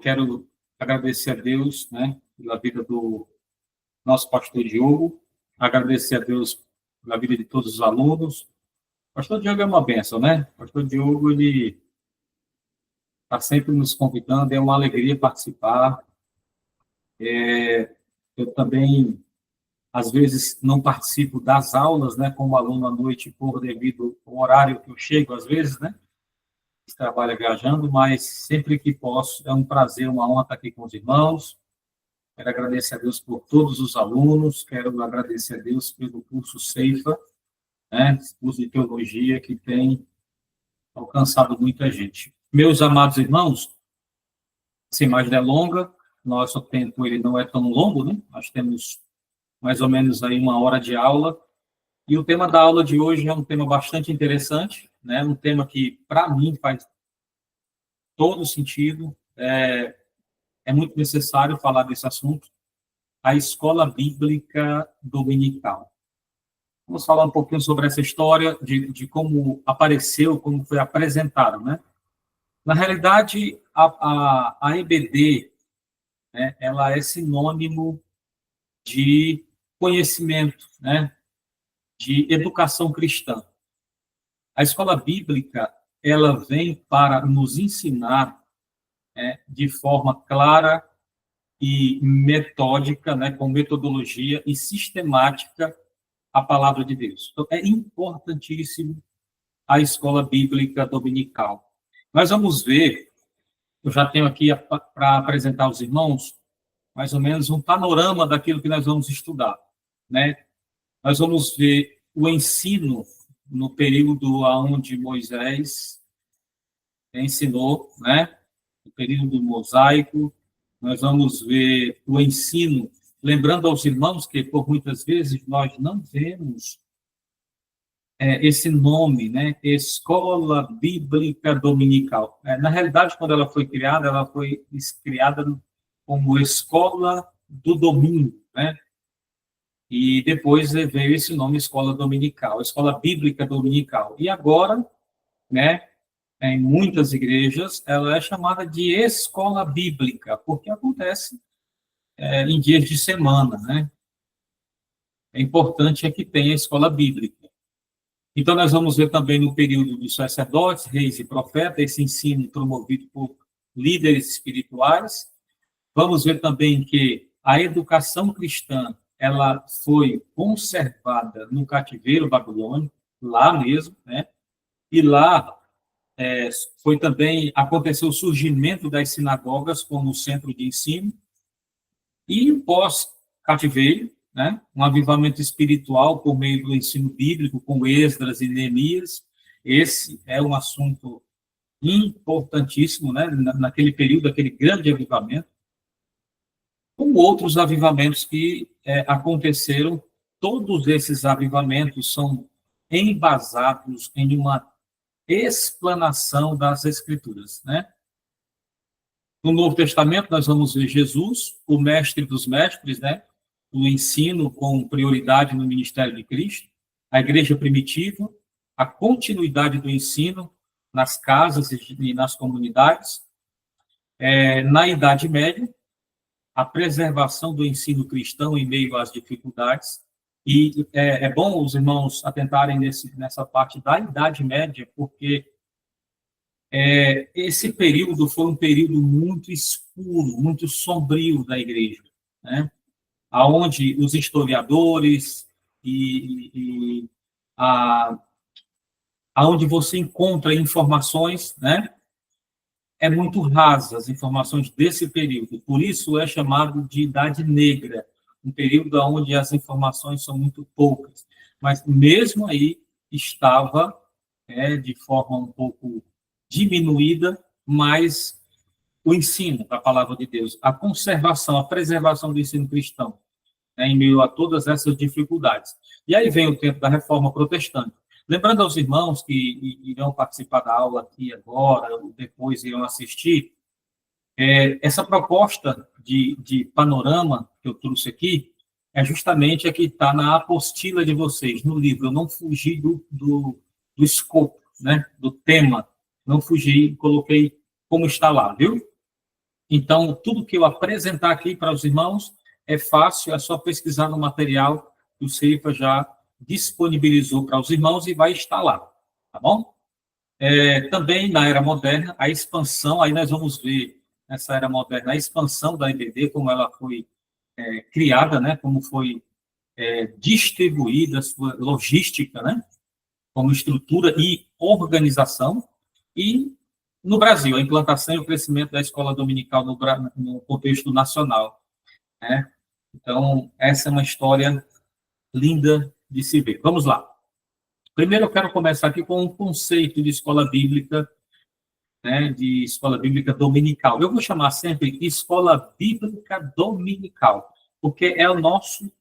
Quero agradecer a Deus, né, pela vida do nosso pastor Diogo, agradecer a Deus pela vida de todos os alunos. O pastor Diogo é uma bênção, né? O pastor Diogo, ele está sempre nos convidando, é uma alegria participar. Eu também, às vezes, não participo das aulas, né, como aluno à noite, por devido ao horário que eu chego, às vezes, né? Trabalha viajando, mas sempre que posso, é um prazer, uma honra estar aqui com os irmãos. Quero agradecer a Deus por todos os alunos, quero agradecer a Deus pelo curso Ceifa, né, curso de teologia que tem alcançado muita gente. Meus amados irmãos, sem mais delonga, nosso tempo ele não é tão longo, né? Nós temos mais ou menos aí 1 hora de aula, e o tema da aula de hoje é um tema bastante interessante, né? Um tema que, para mim, faz todo sentido, é muito necessário falar desse assunto, a escola bíblica dominical. Vamos falar um pouquinho sobre essa história, de como apareceu, como foi apresentado, né? Na realidade, a EBD, né, ela é sinônimo de conhecimento, né, de educação cristã. A escola bíblica, ela vem para nos ensinar, de forma clara e metódica, né, com metodologia e sistemática, a palavra de Deus. Então, é importantíssimo a escola bíblica dominical. Nós vamos ver, eu já tenho aqui para apresentar aos irmãos, mais ou menos um panorama daquilo que nós vamos estudar, né? Nós vamos ver o ensino no período onde Moisés ensinou, né? O período mosaico. Nós vamos ver o ensino, lembrando aos irmãos que, por muitas vezes, nós não vemos esse nome, né? Escola Bíblica Dominical. Na realidade, quando ela foi criada como Escola do Domingo, né? E depois veio esse nome, Escola Dominical, Escola Bíblica Dominical. E agora, né, em muitas igrejas, ela é chamada de Escola Bíblica, porque acontece em dias de semana, né? É importante que tenha a escola bíblica. Então, nós vamos ver também no período dos sacerdotes, reis e profetas, esse ensino promovido por líderes espirituais. Vamos ver também que a educação cristã, ela foi conservada no cativeiro babilônico, lá mesmo, né? E lá foi também, aconteceu o surgimento das sinagogas como centro de ensino, e pós-cativeiro, né? Um avivamento espiritual por meio do ensino bíblico, com Esdras e Neemias. Esse é um assunto importantíssimo, né? Naquele período, aquele grande avivamento, com outros avivamentos que aconteceram. Todos esses avivamentos são embasados em uma explanação das Escrituras, né? No Novo Testamento, nós vamos ver Jesus, o mestre dos mestres, né? O ensino com prioridade no ministério de Cristo, a igreja primitiva, a continuidade do ensino nas casas e nas comunidades. Na Idade Média, a preservação do ensino cristão em meio às dificuldades. E é bom os irmãos atentarem nessa parte da Idade Média, porque esse período foi um período muito escuro, muito sombrio da igreja, né? Onde os historiadores aonde você encontra informações, né? É muito rasa as informações desse período, por isso é chamado de Idade Negra, um período onde as informações são muito poucas, mas mesmo aí estava de forma um pouco diminuída, mas o ensino da palavra de Deus, a conservação, a preservação do ensino cristão, né, em meio a todas essas dificuldades. E aí vem o tempo da Reforma Protestante. Lembrando aos irmãos que irão participar da aula aqui agora, ou depois irão assistir, essa proposta de panorama que eu trouxe aqui é justamente a que está na apostila de vocês, no livro. Eu não fugi do escopo, né, do tema, não fugi, coloquei como está lá, viu? Então, tudo que eu apresentar aqui para os irmãos é fácil, é só pesquisar no material que o CEIFA já disponibilizou para os irmãos e vai estar lá, tá bom? Também na era moderna, a expansão, aí nós vamos ver nessa era moderna a expansão da EBD, como ela foi criada, né, como foi distribuída, sua logística, né, como estrutura e organização, e no Brasil, a implantação e o crescimento da escola dominical no contexto nacional, né? Então, essa é uma história linda de se ver. Vamos lá. Primeiro, eu quero começar aqui com um conceito de escola bíblica, né, de escola bíblica dominical. Eu vou chamar sempre escola bíblica dominical, porque é o nosso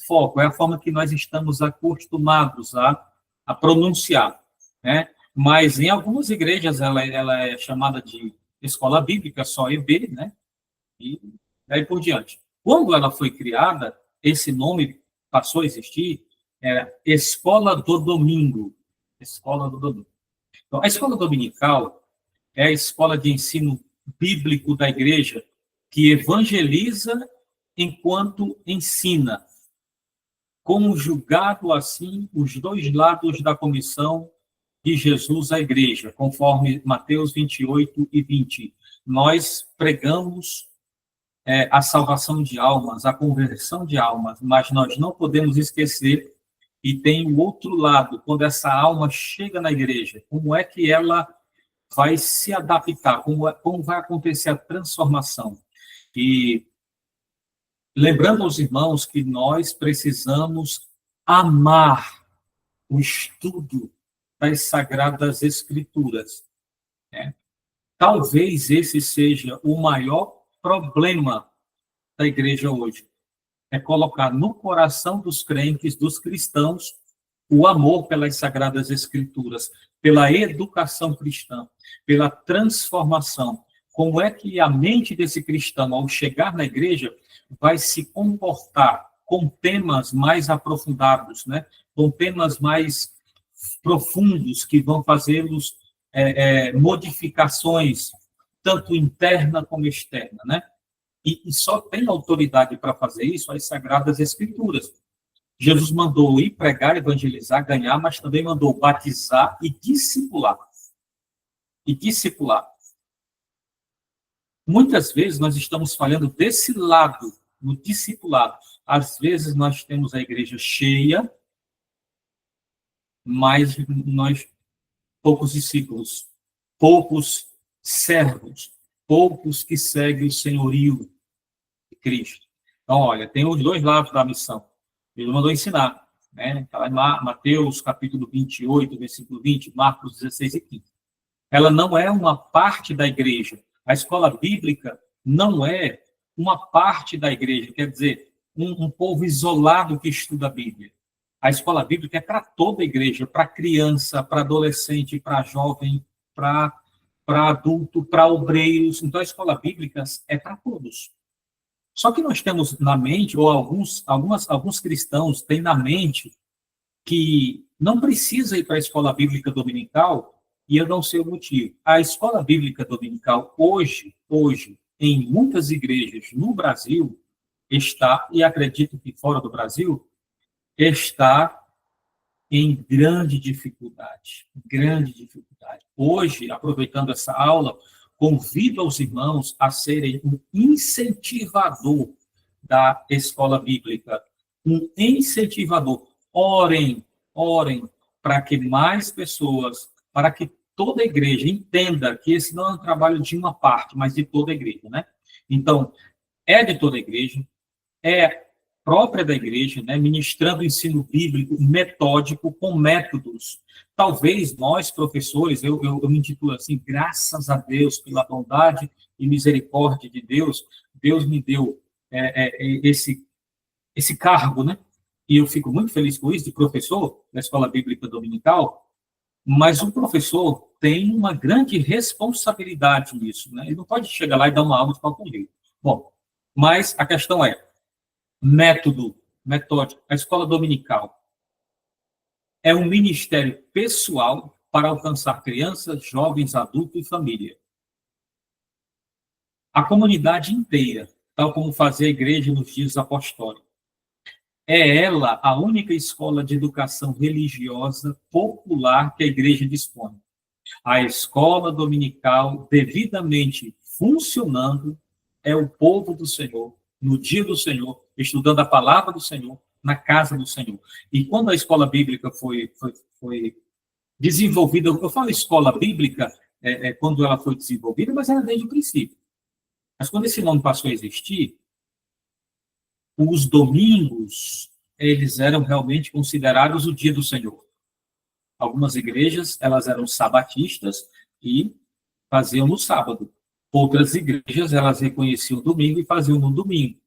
foco, é a forma que nós estamos acostumados a pronunciar, né? Mas em algumas igrejas ela é chamada de escola bíblica, só EB, né? E daí por diante. Quando ela foi criada, esse nome passou a existir, Escola do Domingo. Escola do Domingo. Então, a escola dominical é a escola de ensino bíblico da igreja que evangeliza enquanto ensina, conjugado assim os dois lados da comissão de Jesus à igreja, conforme Mateus 28 e 20. Nós pregamos a salvação de almas, a conversão de almas, mas nós não podemos esquecer, e tem o outro lado, quando essa alma chega na igreja, como é que ela vai se adaptar, como vai acontecer a transformação. E lembrando aos irmãos que nós precisamos amar o estudo das Sagradas Escrituras, né? Talvez esse seja o maior problema da igreja hoje, é colocar no coração dos crentes, dos cristãos, o amor pelas Sagradas Escrituras, pela educação cristã, pela transformação. Como é que a mente desse cristão, ao chegar na igreja, vai se comportar com temas mais aprofundados, né? Com temas mais profundos que vão fazê-los modificações, tanto interna como externa, né? E só tem autoridade para fazer isso as Sagradas Escrituras. Jesus mandou ir pregar, evangelizar, ganhar, mas também mandou batizar e discipular. E discipular. Muitas vezes nós estamos falhando desse lado, no discipulado. Às vezes nós temos a igreja cheia, mas nós poucos discípulos, poucos servos, poucos que seguem o senhorio de Cristo. Então, olha, tem os dois lados da missão. Ele mandou ensinar, né? Está lá em Mateus, capítulo 28, versículo 20, Marcos 16 e 15. Ela não é uma parte da igreja. A escola bíblica não é uma parte da igreja, quer dizer, um povo isolado que estuda a Bíblia. A escola bíblica é para toda a igreja, para criança, para adolescente, para jovem, para adulto, para obreiros. Então, a escola bíblica é para todos. Só que nós temos na mente, ou alguns cristãos têm na mente, que não precisa ir para a escola bíblica dominical, e eu não sei o motivo. A escola bíblica dominical, hoje, em muitas igrejas no Brasil, está, e acredito que fora do Brasil, está em grande dificuldade. Grande dificuldade. Hoje, aproveitando essa aula, convido aos irmãos a serem um incentivador da escola bíblica. Um incentivador. Orem para que mais pessoas, para que toda a igreja entenda que esse não é um trabalho de uma parte, mas de toda a igreja, né? Então, é de toda a igreja, é própria da igreja, né, ministrando ensino bíblico metódico com métodos. Talvez nós, professores, eu me intitulo assim, graças a Deus pela bondade e misericórdia de Deus, Deus me deu esse cargo, né? E eu fico muito feliz com isso, de professor da Escola Bíblica Dominical, mas o professor tem uma grande responsabilidade nisso, né? Ele não pode chegar lá e dar uma aula de qualquer jeito. Bom, mas a questão é, metódico, a escola dominical é um ministério pessoal para alcançar crianças, jovens, adultos e família. a comunidade inteira, tal como fazia a igreja nos dias apostólicos. É ela a única escola de educação religiosa popular que a igreja dispõe. A escola dominical, devidamente funcionando, é o povo do Senhor, no dia do Senhor, estudando a palavra do Senhor, na casa do Senhor. E quando a escola bíblica foi desenvolvida, eu falo escola bíblica, quando ela foi desenvolvida, mas era desde o princípio. Mas quando esse nome passou a existir, os domingos, eles eram realmente considerados o dia do Senhor. Algumas igrejas, elas eram sabatistas e faziam no sábado. Outras igrejas, elas reconheciam o domingo e faziam no domingo.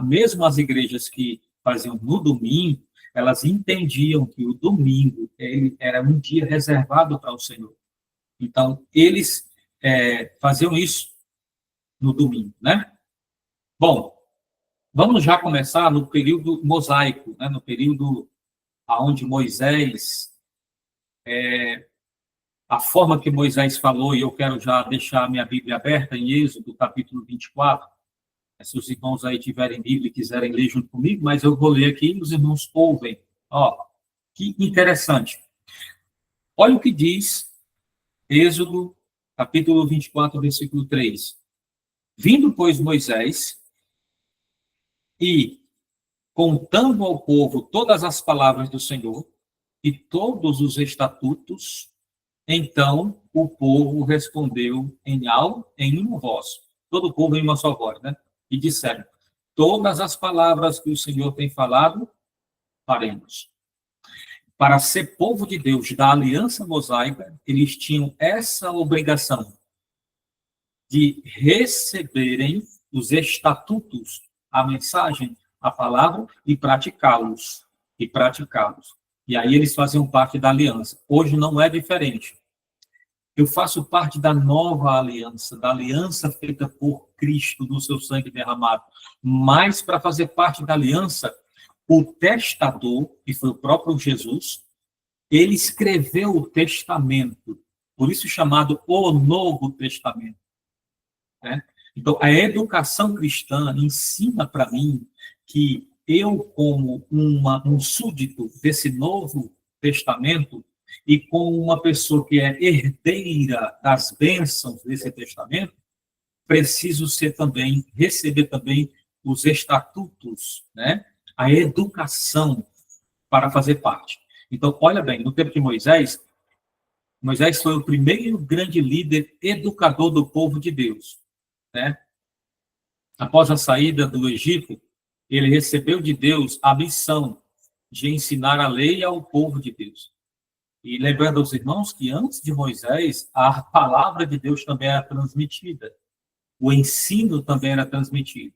Mesmo as igrejas que faziam no domingo, elas entendiam que o domingo era um dia reservado para o Senhor. Então, eles faziam isso no domingo, né? Bom, vamos já começar no período mosaico, né? No período onde Moisés, a forma que Moisés falou, e eu quero já deixar minha Bíblia aberta em Êxodo, capítulo 24, se os irmãos aí tiverem Bíblia e quiserem ler junto comigo, mas eu vou ler aqui e os irmãos ouvem. Ó, que interessante. Olha o que diz Êxodo, capítulo 24, versículo 3. Vindo, pois, Moisés, e contando ao povo todas as palavras do Senhor e todos os estatutos, então o povo respondeu em uma voz. Todo o povo em uma só voz, né? E disseram, todas as palavras que o Senhor tem falado, faremos. Para ser povo de Deus da aliança mosaica, eles tinham essa obrigação de receberem os estatutos, a mensagem, a palavra, e praticá-los. E aí eles faziam parte da aliança. Hoje não é diferente. Eu faço parte da nova aliança, da aliança feita por Cristo, do seu sangue derramado. Mas, para fazer parte da aliança, o testador, que foi o próprio Jesus, ele escreveu o testamento, por isso chamado o Novo Testamento. Né? Então, a educação cristã ensina para mim que eu, como um súdito desse Novo Testamento, e como uma pessoa que é herdeira das bênçãos desse testamento, preciso receber também os estatutos, né? A educação para fazer parte. Então, olha bem, no tempo de Moisés foi o primeiro grande líder educador do povo de Deus, né? Após a saída do Egito, ele recebeu de Deus a missão de ensinar a lei ao povo de Deus. E lembrando aos irmãos que antes de Moisés, a palavra de Deus também era transmitida. O ensino também era transmitido.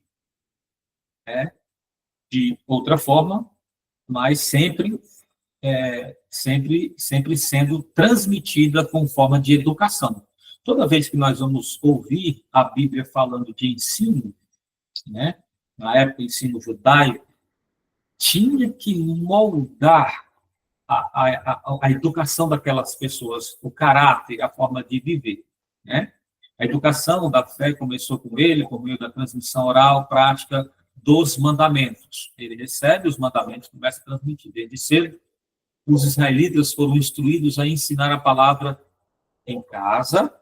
De outra forma, mas sempre sendo transmitida com forma de educação. Toda vez que nós vamos ouvir a Bíblia falando de ensino, né, na época, ensino judaico, tinha que moldar a educação daquelas pessoas, o caráter, a forma de viver, né? A educação da fé começou com ele, por meio da transmissão oral, prática dos mandamentos. Ele recebe os mandamentos, começa a transmitir. Desde cedo, os israelitas foram instruídos a ensinar a palavra em casa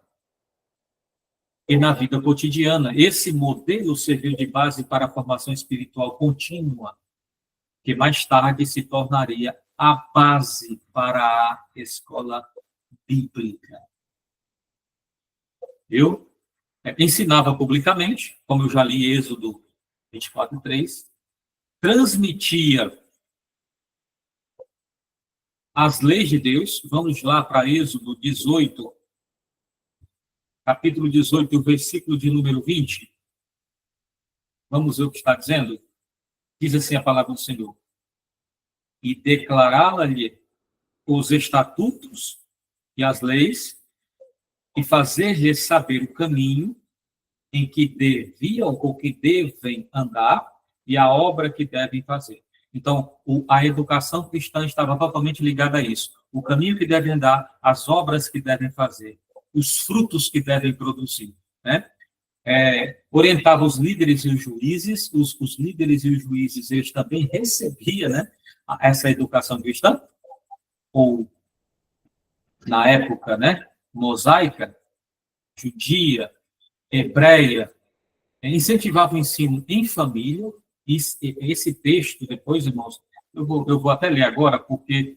e na vida cotidiana. Esse modelo serviu de base para a formação espiritual contínua, que mais tarde se tornaria a base para a escola bíblica. Eu ensinava publicamente, como eu já li Êxodo 24:3, transmitia as leis de Deus. Vamos lá para Êxodo 18, capítulo 18, versículo de número 20. Vamos ver o que está dizendo? Diz assim a palavra do Senhor. E declará-lhe os estatutos e as leis, e fazer-lhe saber o caminho em que deviam ou que devem andar, e a obra que devem fazer. Então, a educação cristã estava totalmente ligada a isso. O caminho que devem andar, as obras que devem fazer, os frutos que devem produzir, né? orientava os líderes e os juízes, os líderes e os juízes, eles também recebiam, né, essa educação cristã, ou, na época, né, mosaica, judia, hebreia, incentivava o ensino em família. Esse texto, depois, irmãos, eu vou até ler agora, porque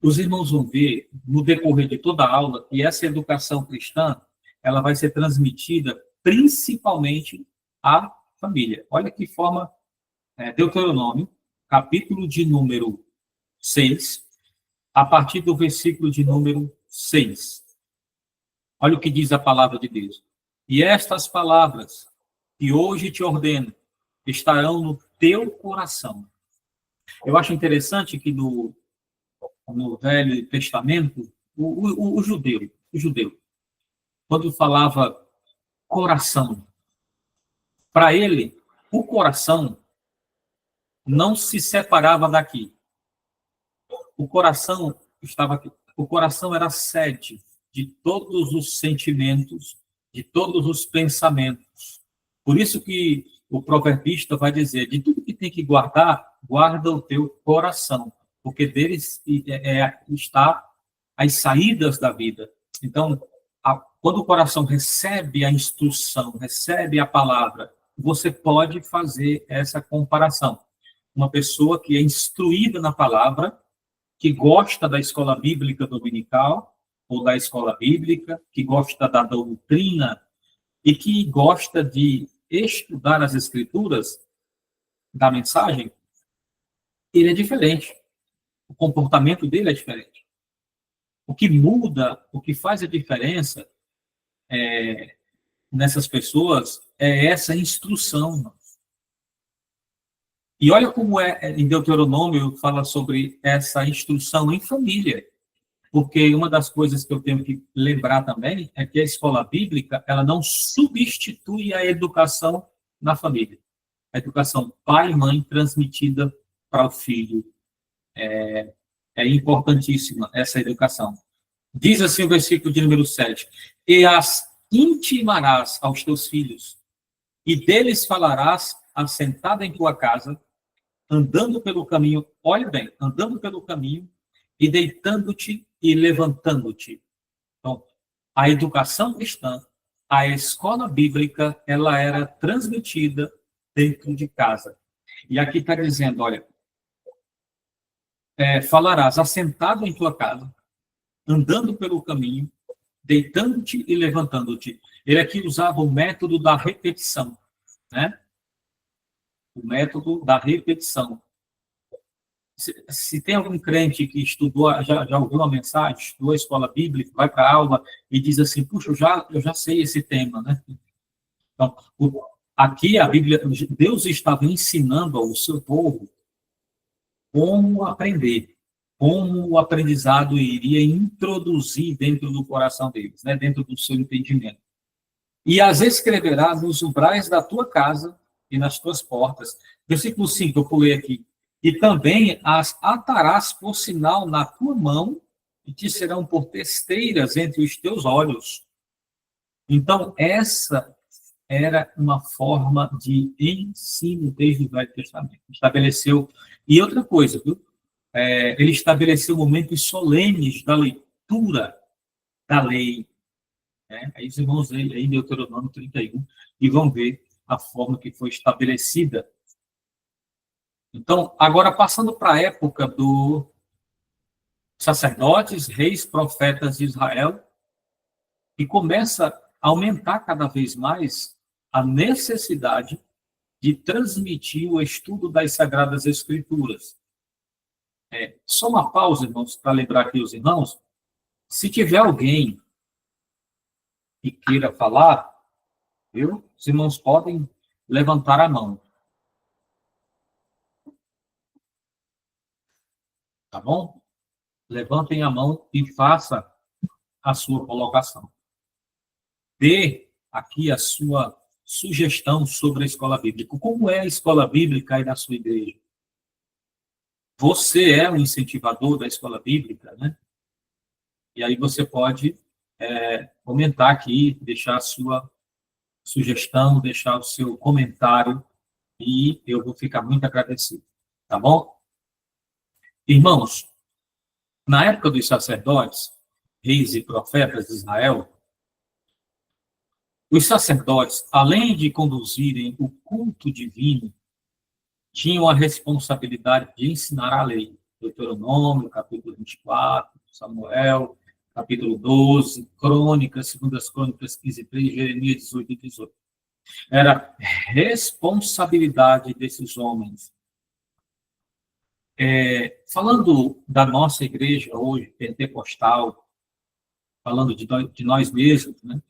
os irmãos vão ver, no decorrer de toda a aula, que essa educação cristã, ela vai ser transmitida principalmente à família. Olha que forma, Deuteronômio, capítulo de número 6, a partir do versículo de número 6. Olha o que diz a palavra de Deus. E estas palavras que hoje te ordeno estarão no teu coração. Eu acho interessante que no Velho Testamento, o judeu, quando falava coração, para ele, o coração não se separava daqui. O coração estava aqui. O coração era a sede de todos os sentimentos, de todos os pensamentos. Por isso que o proverbista vai dizer, de tudo que tem que guardar, guarda o teu coração, porque deles está as saídas da vida. Então, quando o coração recebe a instrução, recebe a palavra, você pode fazer essa comparação. Uma pessoa que é instruída na palavra, que gosta da escola bíblica dominical, ou da escola bíblica, que gosta da doutrina, e que gosta de estudar as escrituras da mensagem, ele é diferente. O comportamento dele é diferente. O que muda, o que faz a diferença nessas pessoas é essa instrução. E olha como em Deuteronômio fala sobre essa instrução em família. Porque uma das coisas que eu tenho que lembrar também é que a escola bíblica, ela não substitui a educação na família. A educação pai e mãe transmitida para o filho. É importantíssima essa educação. Diz assim o versículo de número 7. E as intimarás aos teus filhos, e deles falarás assentado em tua casa, andando pelo caminho, olhe bem, andando pelo caminho, e deitando-te e levantando-te. Então, a educação cristã, a escola bíblica, ela era transmitida dentro de casa. E aqui está dizendo, olha, falarás assentado em tua casa, andando pelo caminho, deitando-te e levantando-te. Ele aqui usava o método da repetição, né? O método da repetição. Se tem algum crente que estudou, já ouviu uma mensagem, estudou a escola bíblica, vai para a aula e diz assim, puxa, eu já sei esse tema, né? Então, aqui a Bíblia, Deus estava ensinando ao seu povo como aprender, como o aprendizado iria introduzir dentro do coração deles, né? Dentro do seu entendimento. E as escreverás nos umbrais da tua casa e nas tuas portas. Versículo 5, eu pulei aqui. E também as atarás por sinal na tua mão, e te serão por testeiras entre os teus olhos. Então, essa era uma forma de ensino desde o Velho Testamento. Estabeleceu. E outra coisa, viu? Ele estabeleceu momentos solenes da leitura da lei. Né? Aí os irmãos aí em Deuteronômio 31 e vão ver a forma que foi estabelecida. Então, agora passando para a época dos sacerdotes, reis, profetas de Israel, e começa a aumentar cada vez mais a necessidade de transmitir o estudo das Sagradas Escrituras. Só uma pausa, irmãos, para lembrar aqui os irmãos. Se tiver alguém que queira falar, os irmãos podem levantar a mão. Tá bom? Levantem a mão e faça a sua colocação. Dê aqui a sua sugestão sobre a escola bíblica. Como é a escola bíblica aí na sua igreja? Você é um incentivador da escola bíblica, né? E aí você pode comentar aqui, deixar a sua sugestão, deixar o seu comentário e eu vou ficar muito agradecido. Tá bom? Irmãos, na época dos sacerdotes, reis e profetas de Israel, os sacerdotes, além de conduzirem o culto divino, tinham a responsabilidade de ensinar a lei. Deuteronômio, capítulo 24, Samuel, capítulo 12, Crônicas, 2 Crônicas 15:3, Jeremias 18:18. Era responsabilidade desses homens. Falando da nossa igreja hoje, pentecostal, falando de nós mesmos, né?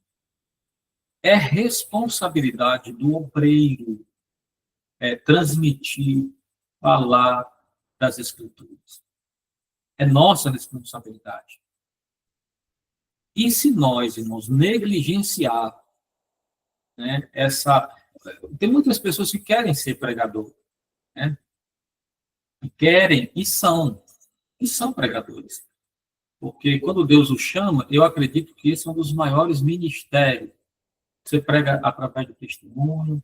É responsabilidade do obreiro transmitir, falar das Escrituras. É nossa responsabilidade. E se nós, irmãos, negligenciar, né, tem muitas pessoas que querem ser pregador, né? E querem, e são pregadores. Porque quando Deus o chama, eu acredito que esse é um dos maiores ministérios. Você prega através do testemunho,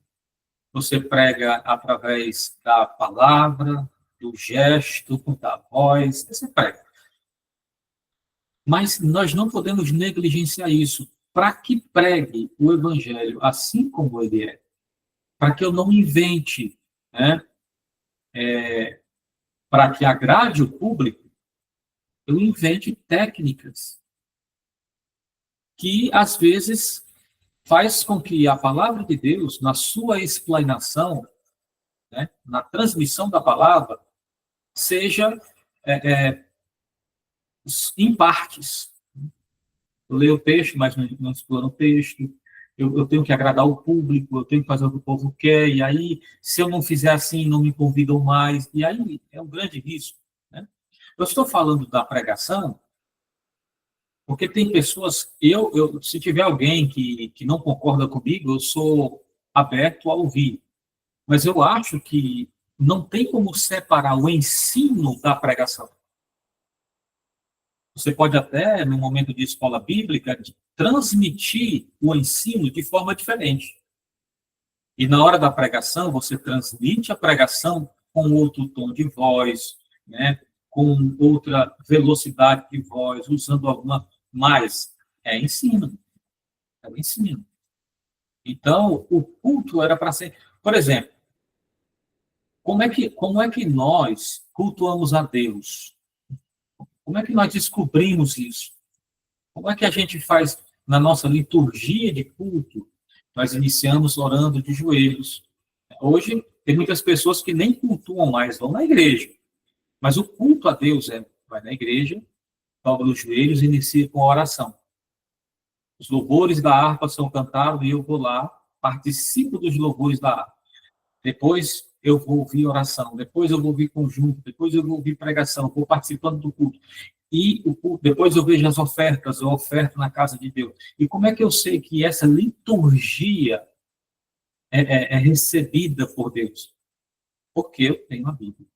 você prega através da palavra, do gesto, da voz, você prega. Mas nós não podemos negligenciar isso. Para que pregue o evangelho assim como ele é. Para que eu não invente, né? Para que agrade o público, eu invente técnicas que, às vezes, faz com que a palavra de Deus, na sua explanação, né, na transmissão da palavra, seja em partes. Eu leio o texto, mas não explano o texto. Eu tenho que agradar o público, eu tenho que fazer o que o povo quer, e aí, se eu não fizer assim, não me convidam mais, e aí é um grande risco. Né? Eu estou falando da pregação, porque tem pessoas, se tiver alguém que não concorda comigo, eu sou aberto a ouvir. Mas eu acho que não tem como separar o ensino da pregação. Você pode até, no momento de escola bíblica, transmitir o ensino de forma diferente. E na hora da pregação, você transmite a pregação com outro tom de voz, né? Com outra velocidade de voz, usando alguma... Mas é ensino. É o ensino. Então, o culto era para ser... Por exemplo, como é que nós cultuamos a Deus? Como é que nós descobrimos isso? Como é que a gente faz na nossa liturgia de culto? Nós iniciamos orando de joelhos. Hoje, tem muitas pessoas que nem cultuam mais, vão na igreja. Mas o culto a Deus vai na igreja, dobra os joelhos e inicia com a oração. Os louvores da harpa são cantados e eu vou lá, participo dos louvores da harpa. Depois eu vou ouvir oração, depois eu vou ouvir conjunto, depois eu vou ouvir pregação, vou participando do culto. E depois eu vejo as ofertas, eu oferto na casa de Deus. E como é que eu sei que essa liturgia é recebida por Deus? Porque eu tenho a Bíblia.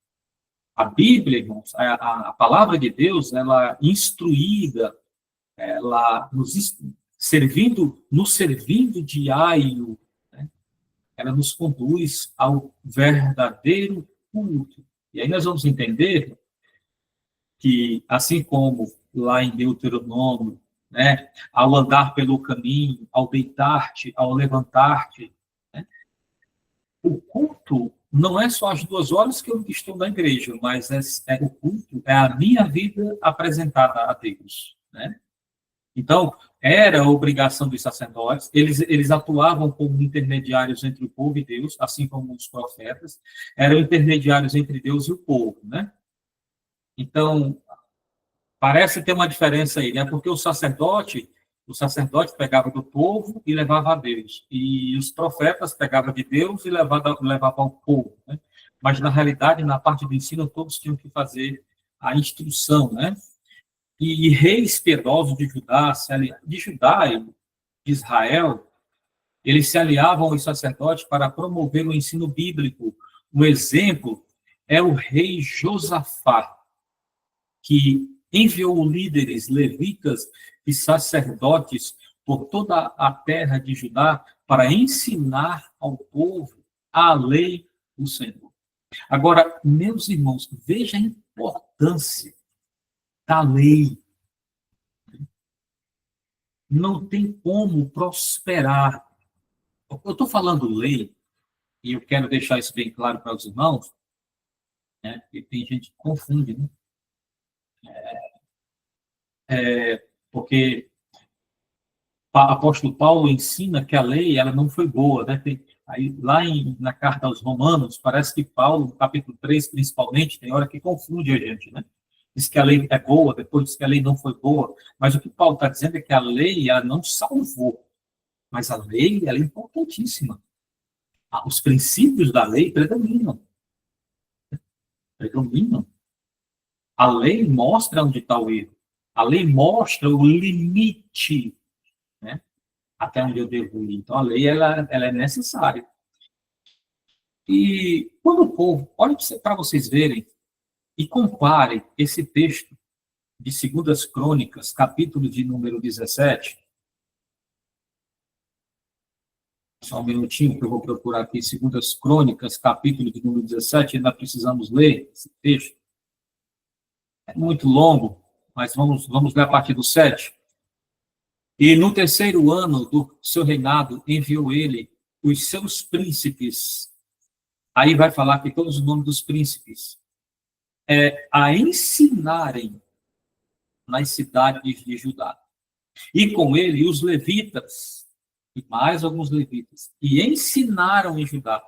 A Bíblia, irmãos, a palavra de Deus, ela instruída, ela nos servindo diário, né? Ela nos conduz ao verdadeiro culto. E aí nós vamos entender que, assim como lá em Deuteronômio, né, ao andar pelo caminho, ao deitar-te, ao levantar-te, né, o culto não é só as 2 horas que eu estou na igreja, mas o culto é a minha vida apresentada a Deus, né? Então, era a obrigação dos sacerdotes, eles atuavam como intermediários entre o povo e Deus, assim como os profetas, eram intermediários entre Deus e o povo, né? Então, parece ter uma diferença aí, né? Porque o sacerdote pegava do povo e levava a Deus. E os profetas pegavam de Deus e levavam ao povo, né? Mas, na realidade, na parte do ensino, todos tinham que fazer a instrução, né? E reis piedosos de Judá, de Israel, eles se aliavam aos sacerdotes para promover o ensino bíblico. Um exemplo é o rei Josafá, que enviou líderes levitas e sacerdotes por toda a terra de Judá para ensinar ao povo a lei do Senhor. Agora, meus irmãos, veja a importância da lei. Não tem como prosperar. Eu estou falando lei, e eu quero deixar isso bem claro para os irmãos, né? Porque tem gente que confunde, né? Porque o apóstolo Paulo ensina que a lei ela não foi boa, né? Aí, lá na carta aos Romanos, parece que Paulo, no capítulo 3, principalmente, tem hora que confunde a gente, né? Diz que a lei é boa, depois diz que a lei não foi boa, mas o que Paulo está dizendo é que a lei ela não salvou, mas a lei ela é importantíssima. Os princípios da lei predominam. Predominam. A lei mostra onde está o erro. A lei mostra o limite, né? Até onde eu devo ir. Então, a lei ela é necessária. E quando o povo, olha para vocês verem e comparem esse texto de 2 Crônicas, capítulo de número 17. Só um minutinho que eu vou procurar aqui, 2 Crônicas, capítulo de número 17, ainda precisamos ler esse texto. É muito longo, mas vamos ler a partir do 7. E no 3º ano do seu reinado, enviou ele os seus príncipes. Aí vai falar que todos os nomes dos príncipes. A ensinarem nas cidades de Judá. E com ele os levitas, e mais alguns levitas, e ensinaram em Judá.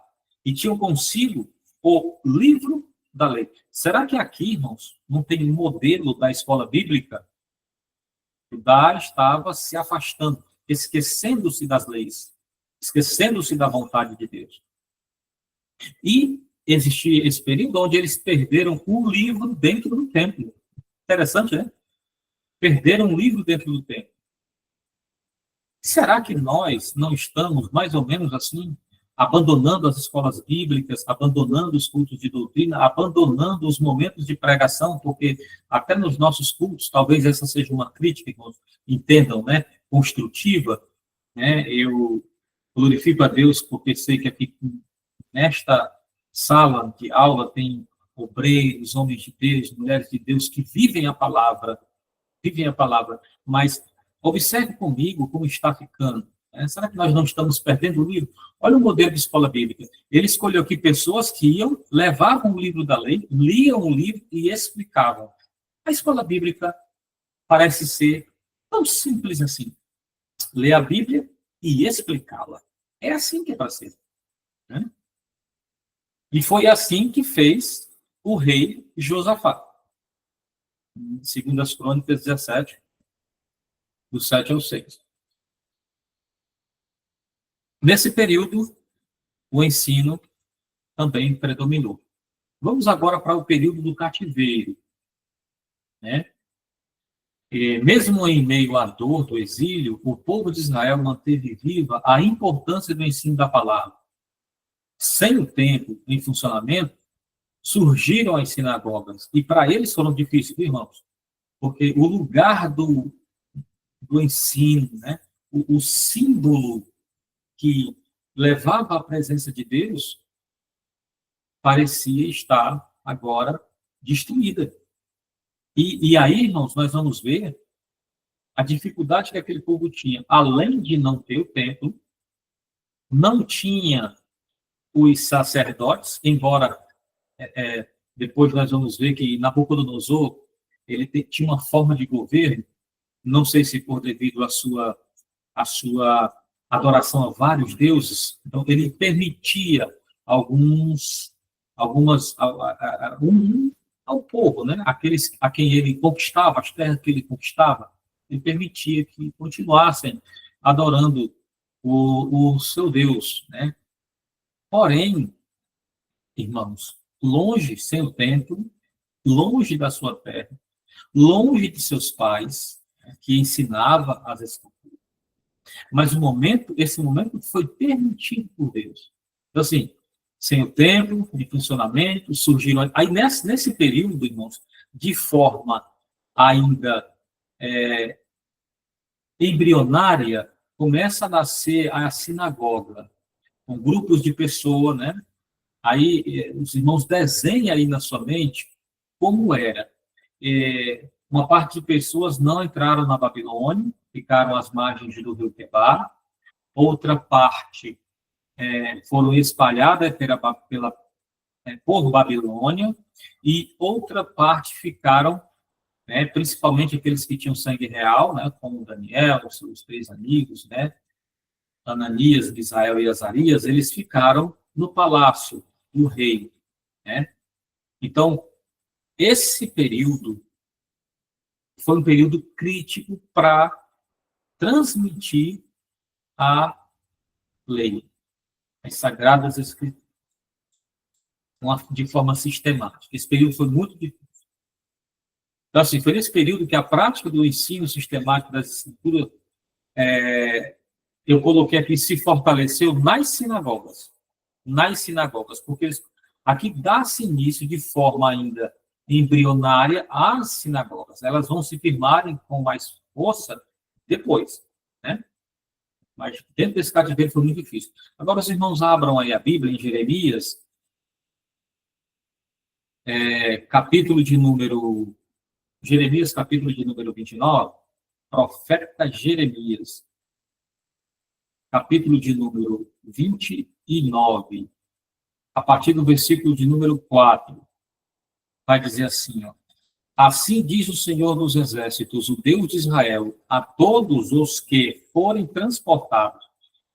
E tinham consigo o livro da lei. Será que aqui, irmãos, não tem um modelo da escola bíblica? Judá estava se afastando, esquecendo-se das leis, esquecendo-se da vontade de Deus. E existia esse período onde eles perderam um livro dentro do templo. Interessante, né? Perderam um livro dentro do templo. Será que nós não estamos mais ou menos assim, abandonando as escolas bíblicas, abandonando os cultos de doutrina, abandonando os momentos de pregação, porque até nos nossos cultos, talvez essa seja uma crítica, que entendam, né, construtiva, né? Eu glorifico a Deus porque sei que aqui nesta sala de aula tem obreiros, homens de Deus, mulheres de Deus que vivem a palavra, mas observe comigo como está ficando. Né? Será que nós não estamos perdendo o livro? Olha o modelo de escola bíblica. Ele escolheu aqui pessoas que levavam o livro da lei, liam o livro e explicavam. A escola bíblica parece ser tão simples assim. Ler a Bíblia e explicá-la. É assim que é para ser. Né? E foi assim que fez o rei Josafá. Em 2 Crônicas 17, do 7 ao 6. Nesse período, o ensino também predominou. Vamos agora para o período do cativeiro. Né? E mesmo em meio à dor do exílio, o povo de Israel manteve viva a importância do ensino da palavra. Sem o templo em funcionamento, surgiram as sinagogas. E para eles foram difíceis, irmãos, porque o lugar do ensino, né? o símbolo que levava à presença de Deus, parecia estar agora destruída. E aí, irmãos, nós vamos ver a dificuldade que aquele povo tinha. Além de não ter o templo, não tinha os sacerdotes, embora depois nós vamos ver que Nabucodonosor ele tinha uma forma de governo, não sei se por devido à sua adoração a vários deuses, então ele permitia ao povo, né? Aqueles a quem ele conquistava, as terras que ele conquistava, ele permitia que continuassem adorando o seu Deus, né? Porém, irmãos, longe sem o templo, longe da sua terra, longe de seus pais, né, que ensinava as escrituras. Mas esse momento foi permitido por Deus. Então, assim, sem o templo, de funcionamento, surgiram... Aí, nesse período, irmãos, de forma ainda embrionária, começa a nascer a sinagoga, com grupos de pessoas, né? Aí os irmãos desenham aí na sua mente como era. Uma parte de pessoas não entraram na Babilônia, ficaram às margens do rio Quebar. Outra parte foram espalhadas por Babilônia, e outra parte ficaram, né, principalmente aqueles que tinham sangue real, né, como Daniel, seus 3 amigos, né, Ananias, Misael e Azarias, eles ficaram no palácio do rei, né? Então, esse período foi um período crítico para transmitir a lei, as sagradas escrituras, de forma sistemática. Esse período foi muito difícil. Então, assim, foi nesse período que a prática do ensino sistemático das escrituras, eu coloquei aqui, se fortaleceu nas sinagogas, porque aqui dá-se início de forma ainda embrionária às sinagogas. Elas vão se firmarem com mais força depois, né? Mas dentro desse cativeiro foi muito difícil. Agora, os irmãos abram aí a Bíblia em Jeremias, capítulo de número 29, profeta Jeremias, capítulo de número 29, a partir do versículo de número 4, vai dizer assim, ó: assim diz o Senhor dos Exércitos, o Deus de Israel, a todos os que forem transportados,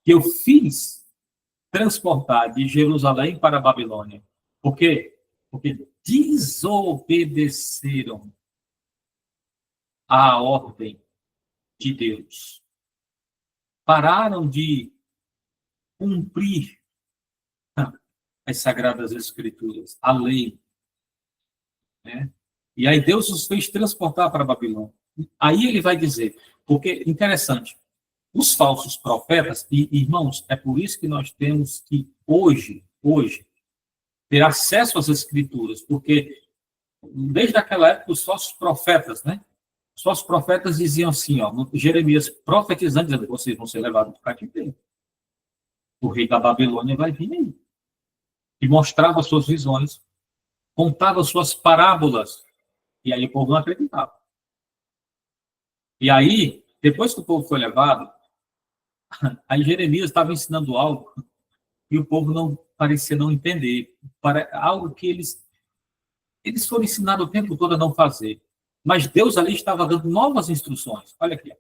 que eu fiz transportar de Jerusalém para a Babilônia. Por quê? Porque desobedeceram à ordem de Deus. Pararam de cumprir as Sagradas Escrituras, a lei, né? E aí Deus os fez transportar para a Babilônia. Aí ele vai dizer, porque, interessante, os falsos profetas, e irmãos, é por isso que nós temos que, hoje, ter acesso às Escrituras, porque desde aquela época os falsos profetas, né? Os falsos profetas diziam assim, ó, Jeremias profetizando, dizendo, vocês vão ser levados para o cativeiro. O rei da Babilônia vai vir aí. E mostrava suas visões, contava suas parábolas, e aí o povo não acreditava. E aí, depois que o povo foi levado, aí Jeremias estava ensinando algo e o povo não parecia não entender. Algo que eles foram ensinados o tempo todo a não fazer. Mas Deus ali estava dando novas instruções. Olha aqui.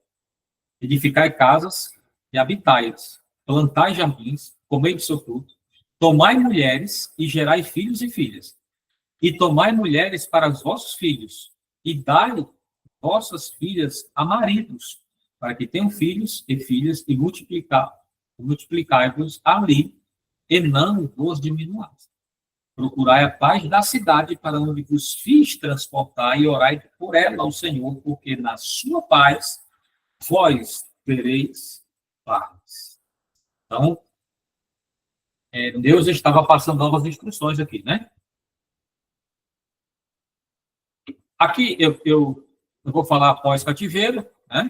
Edificai casas e habitai-as. Plantai jardins, comei do seu fruto. Tomai mulheres e gerai filhos e filhas. E tomai mulheres para os vossos filhos. E dai vossas filhas a maridos, para que tenham filhos e filhas e multiplicai-vos ali, e não vos diminuais. Procurai a paz da cidade para onde vos fiz transportar e orai por ela ao Senhor, porque na sua paz vós tereis paz. Então, Deus estava passando novas instruções aqui, né? Aqui eu vou falar após cativeiro, né?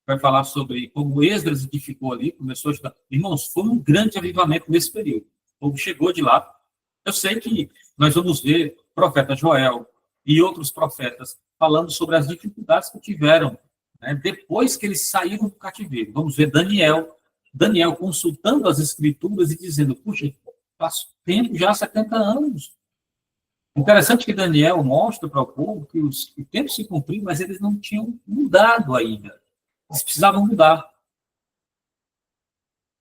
Vai falar sobre como Esdras edificou ali, começou a estudar. Irmãos, foi um grande avivamento nesse período. O povo chegou de lá. Eu sei que nós vamos ver o profeta Joel e outros profetas falando sobre as dificuldades que tiveram, né, depois que eles saíram do cativeiro. Vamos ver Daniel consultando as escrituras e dizendo, puxa, faz tempo já, 70 anos. Interessante que Daniel mostra para o povo que o tempo se cumpriu, mas eles não tinham mudado ainda. Eles precisavam mudar.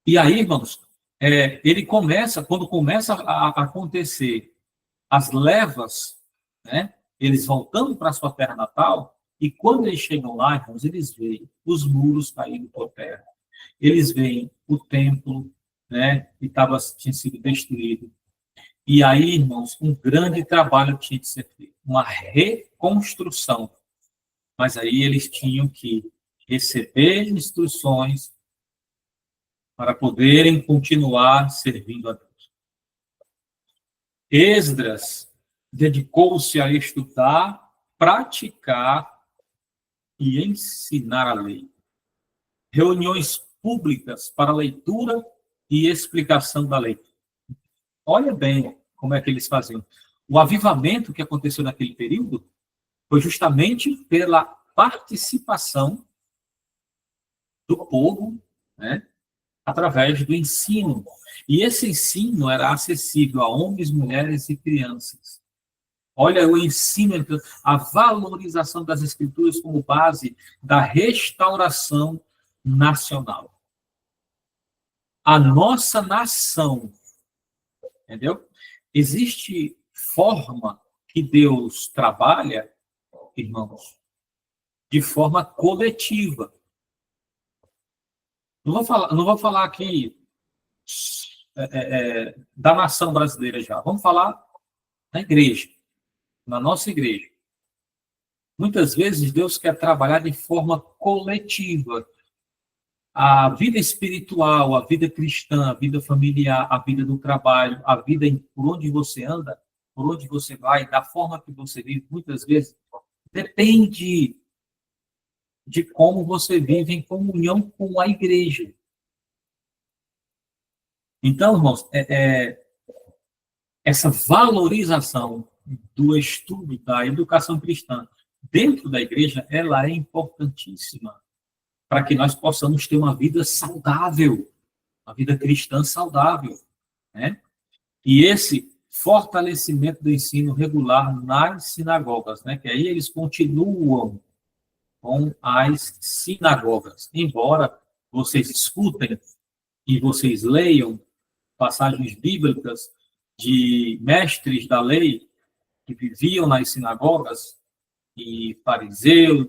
E aí, irmãos, quando começa a acontecer as levas, né, eles voltando para a sua terra natal, e quando eles chegam lá, irmãos, eles veem os muros caindo por terra. Eles veem o templo, né, que tinha sido destruído. E aí, irmãos, um grande trabalho tinha de ser feito, uma reconstrução. Mas aí eles tinham que receber instruções para poderem continuar servindo a Deus. Esdras dedicou-se a estudar, praticar e ensinar a lei. Reuniões públicas para leitura e explicação da lei. Olha bem como é que eles faziam. O avivamento que aconteceu naquele período foi justamente pela participação do povo, né, através do ensino. E esse ensino era acessível a homens, mulheres e crianças. Olha o ensino, a valorização das escrituras como base da restauração nacional. A nossa nação, entendeu? Existe forma que Deus trabalha, irmãos, de forma coletiva. Não vou falar aqui da nação brasileira já. Vamos falar na igreja, na nossa igreja. Muitas vezes Deus quer trabalhar de forma coletiva. A vida espiritual, a vida cristã, a vida familiar, a vida do trabalho, a vida por onde você anda, por onde você vai, da forma que você vive, muitas vezes depende de como você vive em comunhão com a igreja. Então, irmãos, essa valorização do estudo da educação cristã dentro da igreja, ela é importantíssima para que nós possamos ter uma vida saudável, uma vida cristã saudável, né? E esse fortalecimento do ensino regular nas sinagogas, né? Que aí eles continuam com as sinagogas. Embora vocês escutem e vocês leiam passagens bíblicas de mestres da lei que viviam nas sinagogas, e fariseus,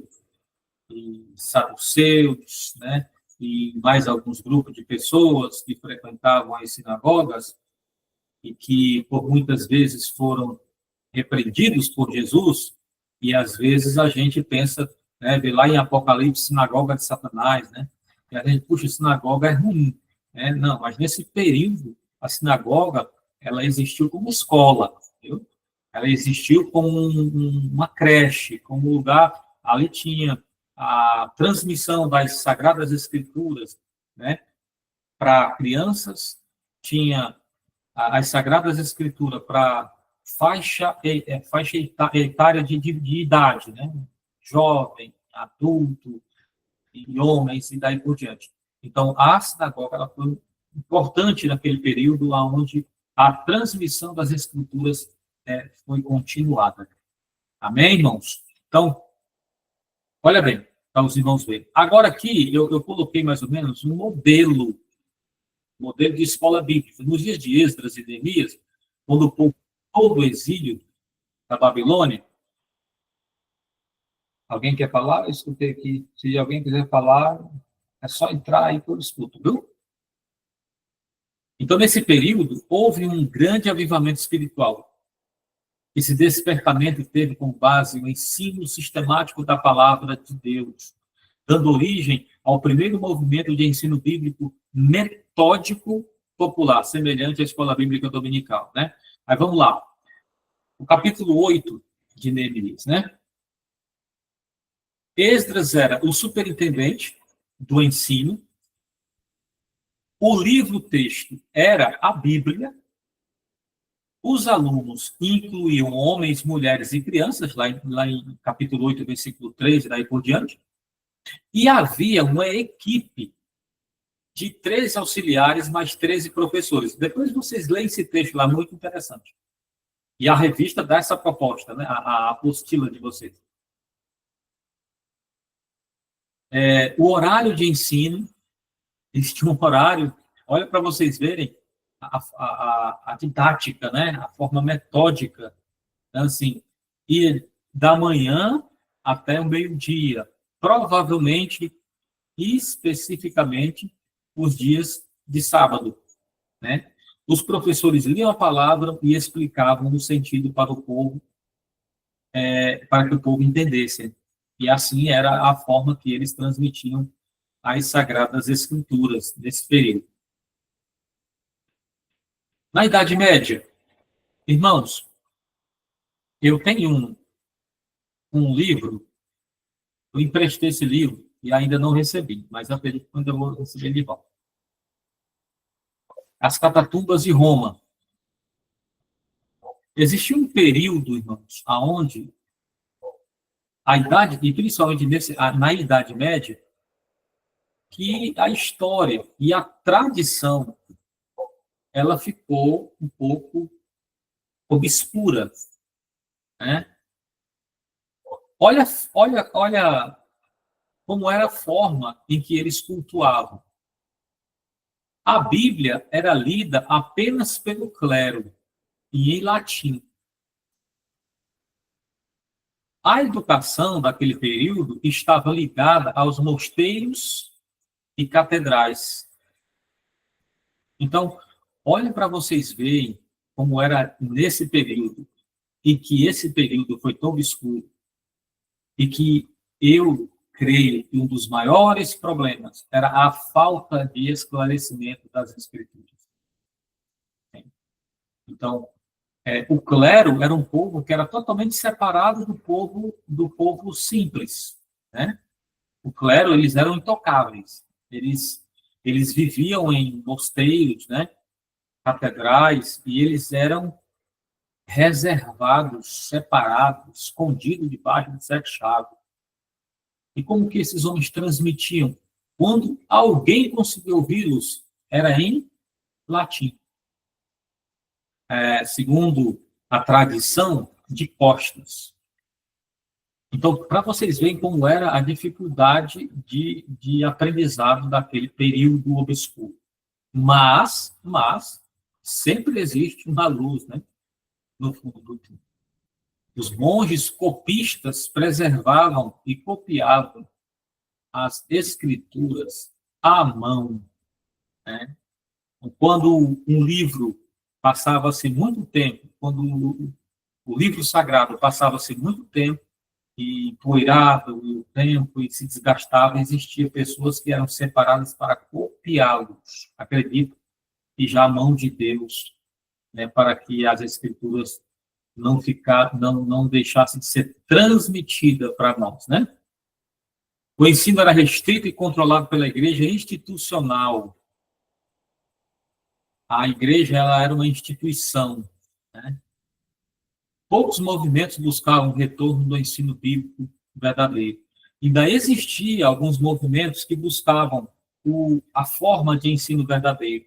e saduceus, né? E mais alguns grupos de pessoas que frequentavam as sinagogas e que, por muitas vezes, foram repreendidos por Jesus, e às vezes a gente pensa, né, vê lá em Apocalipse, sinagoga de Satanás, né? E a gente, puxa, sinagoga é ruim, né? Não, mas nesse período, a sinagoga, ela existiu como escola, viu? Ela existiu como uma creche, como um lugar, ali tinha a transmissão das Sagradas Escrituras, né, para crianças, tinha as Sagradas Escrituras para faixa etária de idade, né, jovem, adulto, e homens, e daí por diante. Então, a sinagoga ela foi importante naquele período onde a transmissão das Escrituras foi continuada. Amém, irmãos? Então, olha bem, para os irmãos verem. Agora aqui, eu coloquei mais ou menos um modelo de escola bíblica. Nos dias de Esdras e Neemias, quando o povo todo o exílio da Babilônia, alguém quer falar? Eu escutei aqui. Se alguém quiser falar, é só entrar aí que eu escuto, viu? Então, nesse período, houve um grande avivamento espiritual. Esse despertamento teve como base o ensino sistemático da palavra de Deus, dando origem ao primeiro movimento de ensino bíblico metódico popular, semelhante à escola bíblica dominical, né? Aí vamos lá. O capítulo 8 de Neemias, né? Esdras era o superintendente do ensino. O livro-texto era a Bíblia. Os alunos incluíam homens, mulheres e crianças, lá em capítulo 8, versículo 3, e daí por diante. E havia uma equipe de 13 auxiliares mais 13 professores. Depois vocês leem esse texto lá, muito interessante. E a revista dá essa proposta, né? A apostila de vocês. O horário de ensino, eles tinham um horário, olha para vocês verem a didática, né? A forma metódica. Então, assim, ia da manhã até o meio-dia. Provavelmente, especificamente, os dias de sábado, né? Os professores liam a palavra e explicavam o sentido para o povo, para que o povo entendesse. E assim era a forma que eles transmitiam as Sagradas Escrituras nesse período. Na Idade Média, irmãos, eu tenho um livro, eu emprestei esse livro e ainda não recebi, mas acredito que ainda vou receber de volta. As Catatumbas de Roma. Existiu um período, irmãos, aonde a idade, e principalmente na Idade Média, que a história e a tradição ela ficou um pouco obscura, né? Olha como era a forma em que eles cultuavam. A Bíblia era lida apenas pelo clero e em latim. A educação daquele período estava ligada aos mosteiros e catedrais. Então, olhem para vocês verem como era nesse período, e que esse período foi tão obscuro, e que eu creio que um dos maiores problemas era a falta de esclarecimento das Escrituras. Então, o clero era um povo que era totalmente separado do povo simples, né? O clero, eles eram intocáveis. Eles viviam em mosteiros, né? Catedrais, e eles eram reservados, separados, escondidos debaixo de sete chaves. E como que esses homens transmitiam? Quando alguém conseguiu ouvi-los, era em latim. Segundo a tradição, de costas. Então, para vocês verem como era a dificuldade de aprendizado daquele período obscuro. Mas sempre existe uma luz, né? No fundo do túnel. Os monges copistas preservavam e copiavam as escrituras à mão, né? Quando um livro passava-se muito tempo, quando o livro sagrado passava-se muito tempo, e empoeirado o tempo e se desgastava, existia pessoas que eram separadas para copiá-los, acredito, e já a mão de Deus, né, para que as escrituras não deixassem de ser transmitida para nós, né? O ensino era restrito e controlado pela igreja institucional. A igreja ela era uma instituição, né? Poucos movimentos buscavam o retorno do ensino bíblico verdadeiro. Ainda existiam alguns movimentos que buscavam a forma de ensino verdadeiro.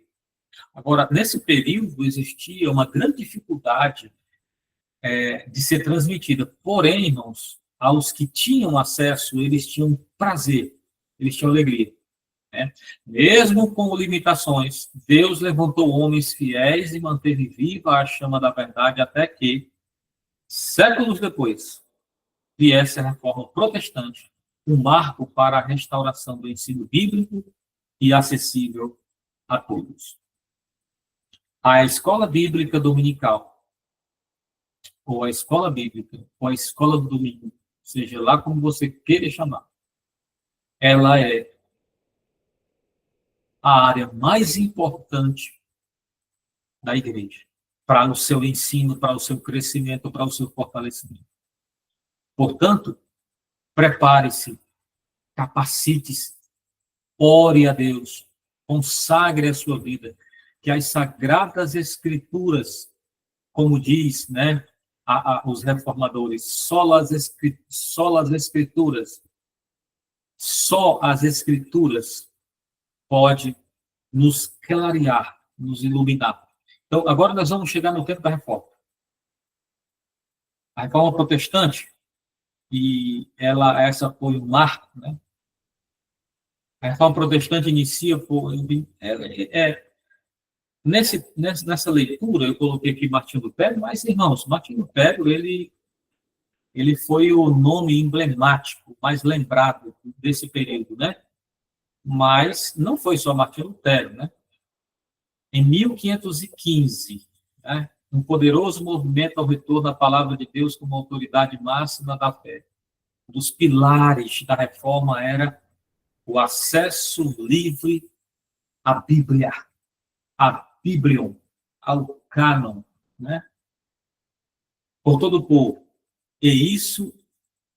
Agora, nesse período, existia uma grande dificuldade de ser transmitida. Porém, irmãos, aos que tinham acesso, eles tinham prazer, eles tinham alegria. Né? Mesmo com limitações, Deus levantou homens fiéis e manteve viva a chama da verdade até que, séculos depois, viesse a reforma protestante, um marco para a restauração do ensino bíblico e acessível a todos. A escola bíblica dominical, ou a escola bíblica, ou a escola do domingo, seja lá como você queira chamar, ela é a área mais importante da igreja, para o seu ensino, para o seu crescimento, para o seu fortalecimento. Portanto, prepare-se, capacite-se, ore a Deus, consagre a sua vida, que as sagradas escrituras, como diz, né, os reformadores, só as escrituras, só as escrituras pode nos clarear, nos iluminar. Então, agora nós vamos chegar no tempo da reforma. A reforma protestante, e essa foi um marco, né? A reforma protestante inicia por... nessa leitura, eu coloquei aqui Martinho Lutero, mas, irmãos, Martinho Lutero, ele foi o nome emblemático, mais lembrado desse período, né? Mas não foi só Martinho Lutero, né? Em 1515, né, um poderoso movimento ao retorno à palavra de Deus como autoridade máxima da fé. Um dos pilares da reforma era o acesso livre à Bíblia, à Biblion, ao cânon, né? Por todo o povo. E isso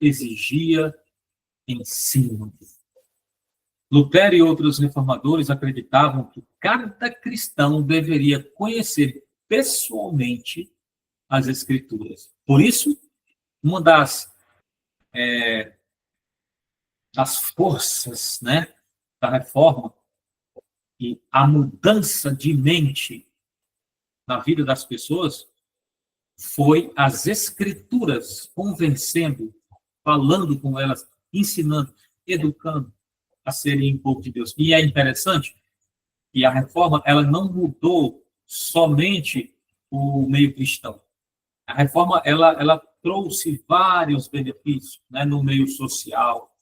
exigia ensino. Lutero e outros reformadores acreditavam que cada cristão deveria conhecer pessoalmente as Escrituras. Por isso, uma das forças, né, da reforma e a mudança de mente na vida das pessoas foi as Escrituras convencendo, falando com elas, ensinando, educando a serem um povo de Deus. E é interessante que a reforma ela não mudou somente o meio cristão. A reforma ela trouxe vários benefícios, né, no meio social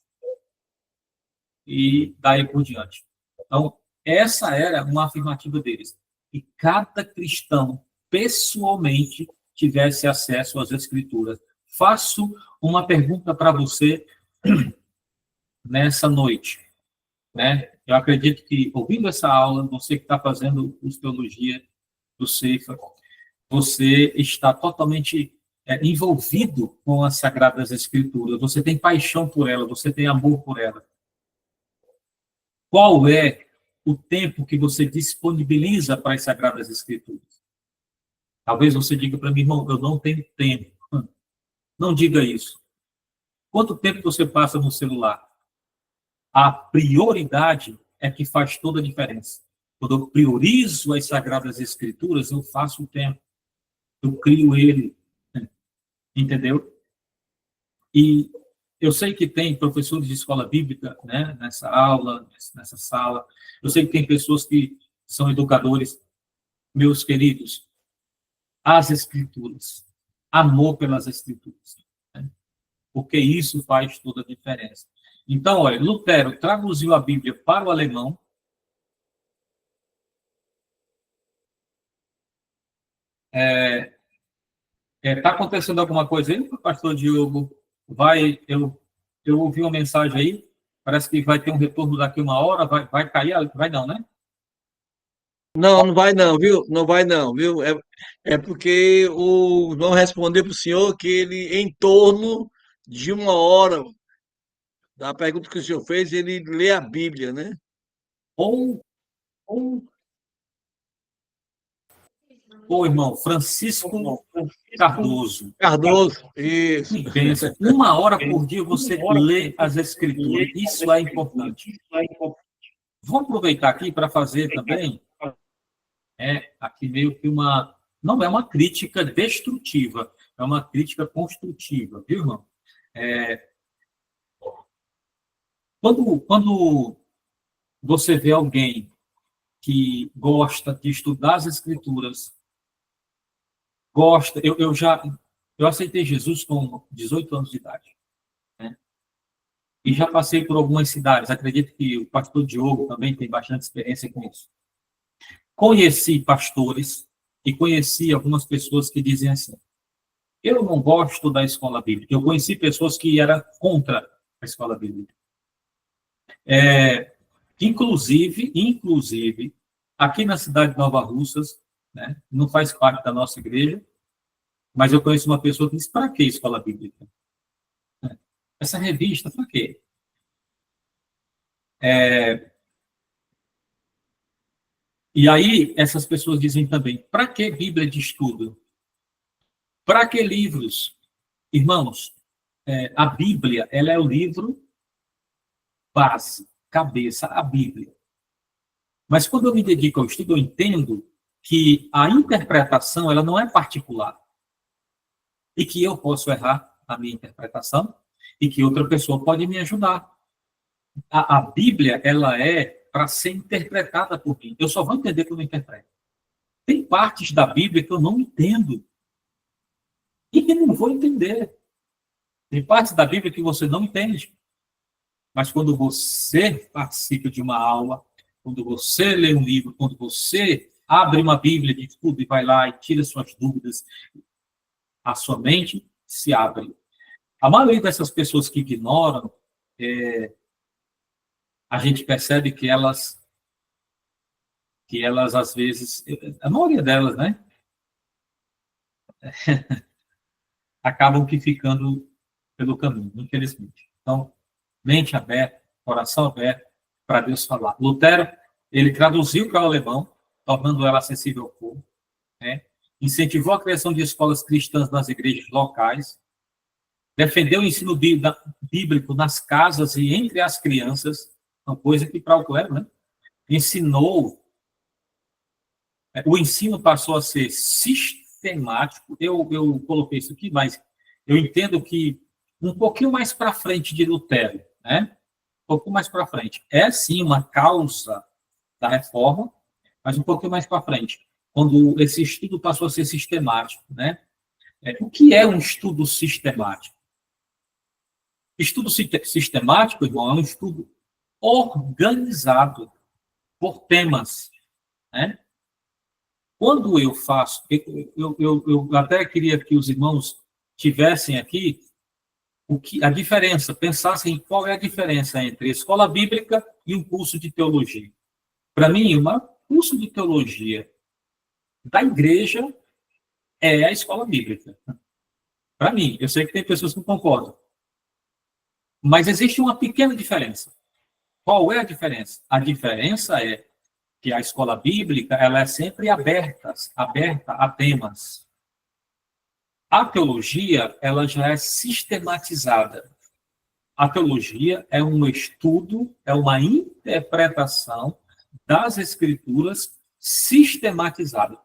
e daí por diante. Então, essa era uma afirmativa deles, que cada cristão pessoalmente tivesse acesso às Escrituras. Faço uma pergunta para você nessa noite, né? Eu acredito que, ouvindo essa aula, você que está fazendo o teologia do Ceifa, você está totalmente envolvido com as Sagradas Escrituras, você tem paixão por ela, você tem amor por ela. Qual é o tempo que você disponibiliza para as Sagradas Escrituras? Talvez você diga para mim, irmão, eu não tenho tempo. Não diga isso. Quanto tempo você passa no celular? A prioridade é que faz toda a diferença. Quando eu priorizo as Sagradas Escrituras, eu faço o tempo. Eu crio ele. Entendeu? E eu sei que tem professores de escola bíblica, né, nessa aula, nessa sala. Eu sei que tem pessoas que são educadores. Meus queridos, as Escrituras. Amor pelas Escrituras. Né? Porque isso faz toda a diferença. Então, olha, Lutero traduziu a Bíblia para o alemão. Está acontecendo alguma coisa aí, pastor Diogo? Eu ouvi uma mensagem aí, parece que vai ter um retorno daqui uma hora, vai cair, vai não, né? Não, não vai não, viu? Não vai não, viu? É porque o não respondeu para o senhor que ele, em torno de uma hora da pergunta que o senhor fez, ele lê a Bíblia, né? Ou, ou irmão, Francisco Cardoso, Cardoso, isso. que benção. Uma hora por dia você lê as Escrituras, isso é importante. Vou aproveitar aqui para fazer também, aqui meio que não é uma crítica destrutiva, é uma crítica construtiva, viu, irmão? É, quando você vê alguém que gosta de estudar as Escrituras, gosta, eu aceitei Jesus com 18 anos de idade, né? E já passei por algumas cidades, acredito que o pastor Diogo também tem bastante experiência com isso. Conheci pastores e conheci algumas pessoas que dizem assim, eu não gosto da escola bíblica. Eu conheci pessoas que eram contra a escola bíblica. Inclusive, aqui na cidade de Nova Russas, né, não faz parte da nossa igreja, mas eu conheço uma pessoa que diz, para que escola bíblica? Essa revista, para quê? E aí, essas pessoas dizem também, para que Bíblia de estudo? Para que livros? Irmãos, a Bíblia, ela é o livro base, cabeça, a Bíblia. Mas quando eu me dedico ao estudo, eu entendo que a interpretação ela não é particular. E que eu posso errar a minha interpretação e que outra pessoa pode me ajudar. A Bíblia, ela é para ser interpretada por mim. Eu só vou entender quando eu interpreto. Tem partes da Bíblia que eu não entendo e que não vou entender. Tem partes da Bíblia que você não entende. Mas quando você participa de uma aula, quando você lê um livro, quando você abre uma Bíblia de estudo e vai lá e tira suas dúvidas, a sua mente se abre. A maioria dessas pessoas que ignoram, a gente percebe que elas às vezes, a maioria delas, né, acabam que ficando pelo caminho, infelizmente. Então, mente aberta, coração aberto, para Deus falar. Lutero, ele traduziu para o alemão, tornando ela acessível ao povo, né? Incentivou a criação de escolas cristãs nas igrejas locais, defendeu o ensino bíblico nas casas e entre as crianças, uma coisa que para o clero, né? Ensinou, o ensino passou a ser sistemático. Eu coloquei isso aqui, mas eu entendo que um pouquinho mais para frente de Lutero, né? Um pouco mais para frente. É, sim, uma causa da reforma, mas um pouquinho mais para frente, quando esse estudo passou a ser sistemático, né? O que é um estudo sistemático? Estudo sistemático, irmão, é um estudo organizado por temas, né? Quando eu faço, eu até queria que os irmãos tivessem aqui a diferença, pensassem qual é a diferença entre a escola bíblica e um curso de teologia. Para mim, um curso de teologia da igreja é a escola bíblica. Para mim, eu sei que tem pessoas que não concordam. Mas existe uma pequena diferença. Qual é a diferença? A diferença é que a escola bíblica ela é sempre aberta a temas. A teologia ela já é sistematizada. A teologia é um estudo, é uma interpretação das escrituras sistematizada.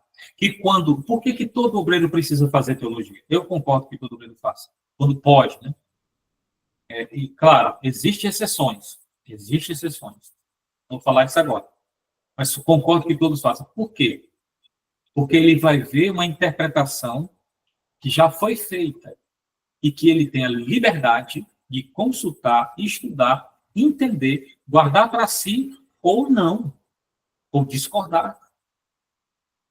Por que todo obreiro precisa fazer teologia? Eu concordo que todo obreiro faça, quando pode, né? E, claro, existem exceções. Existem exceções. Vou falar isso agora. Mas concordo que todos façam. Por quê? Porque ele vai ver uma interpretação que já foi feita e que ele tem a liberdade de consultar, estudar, entender, guardar para si ou não, ou discordar.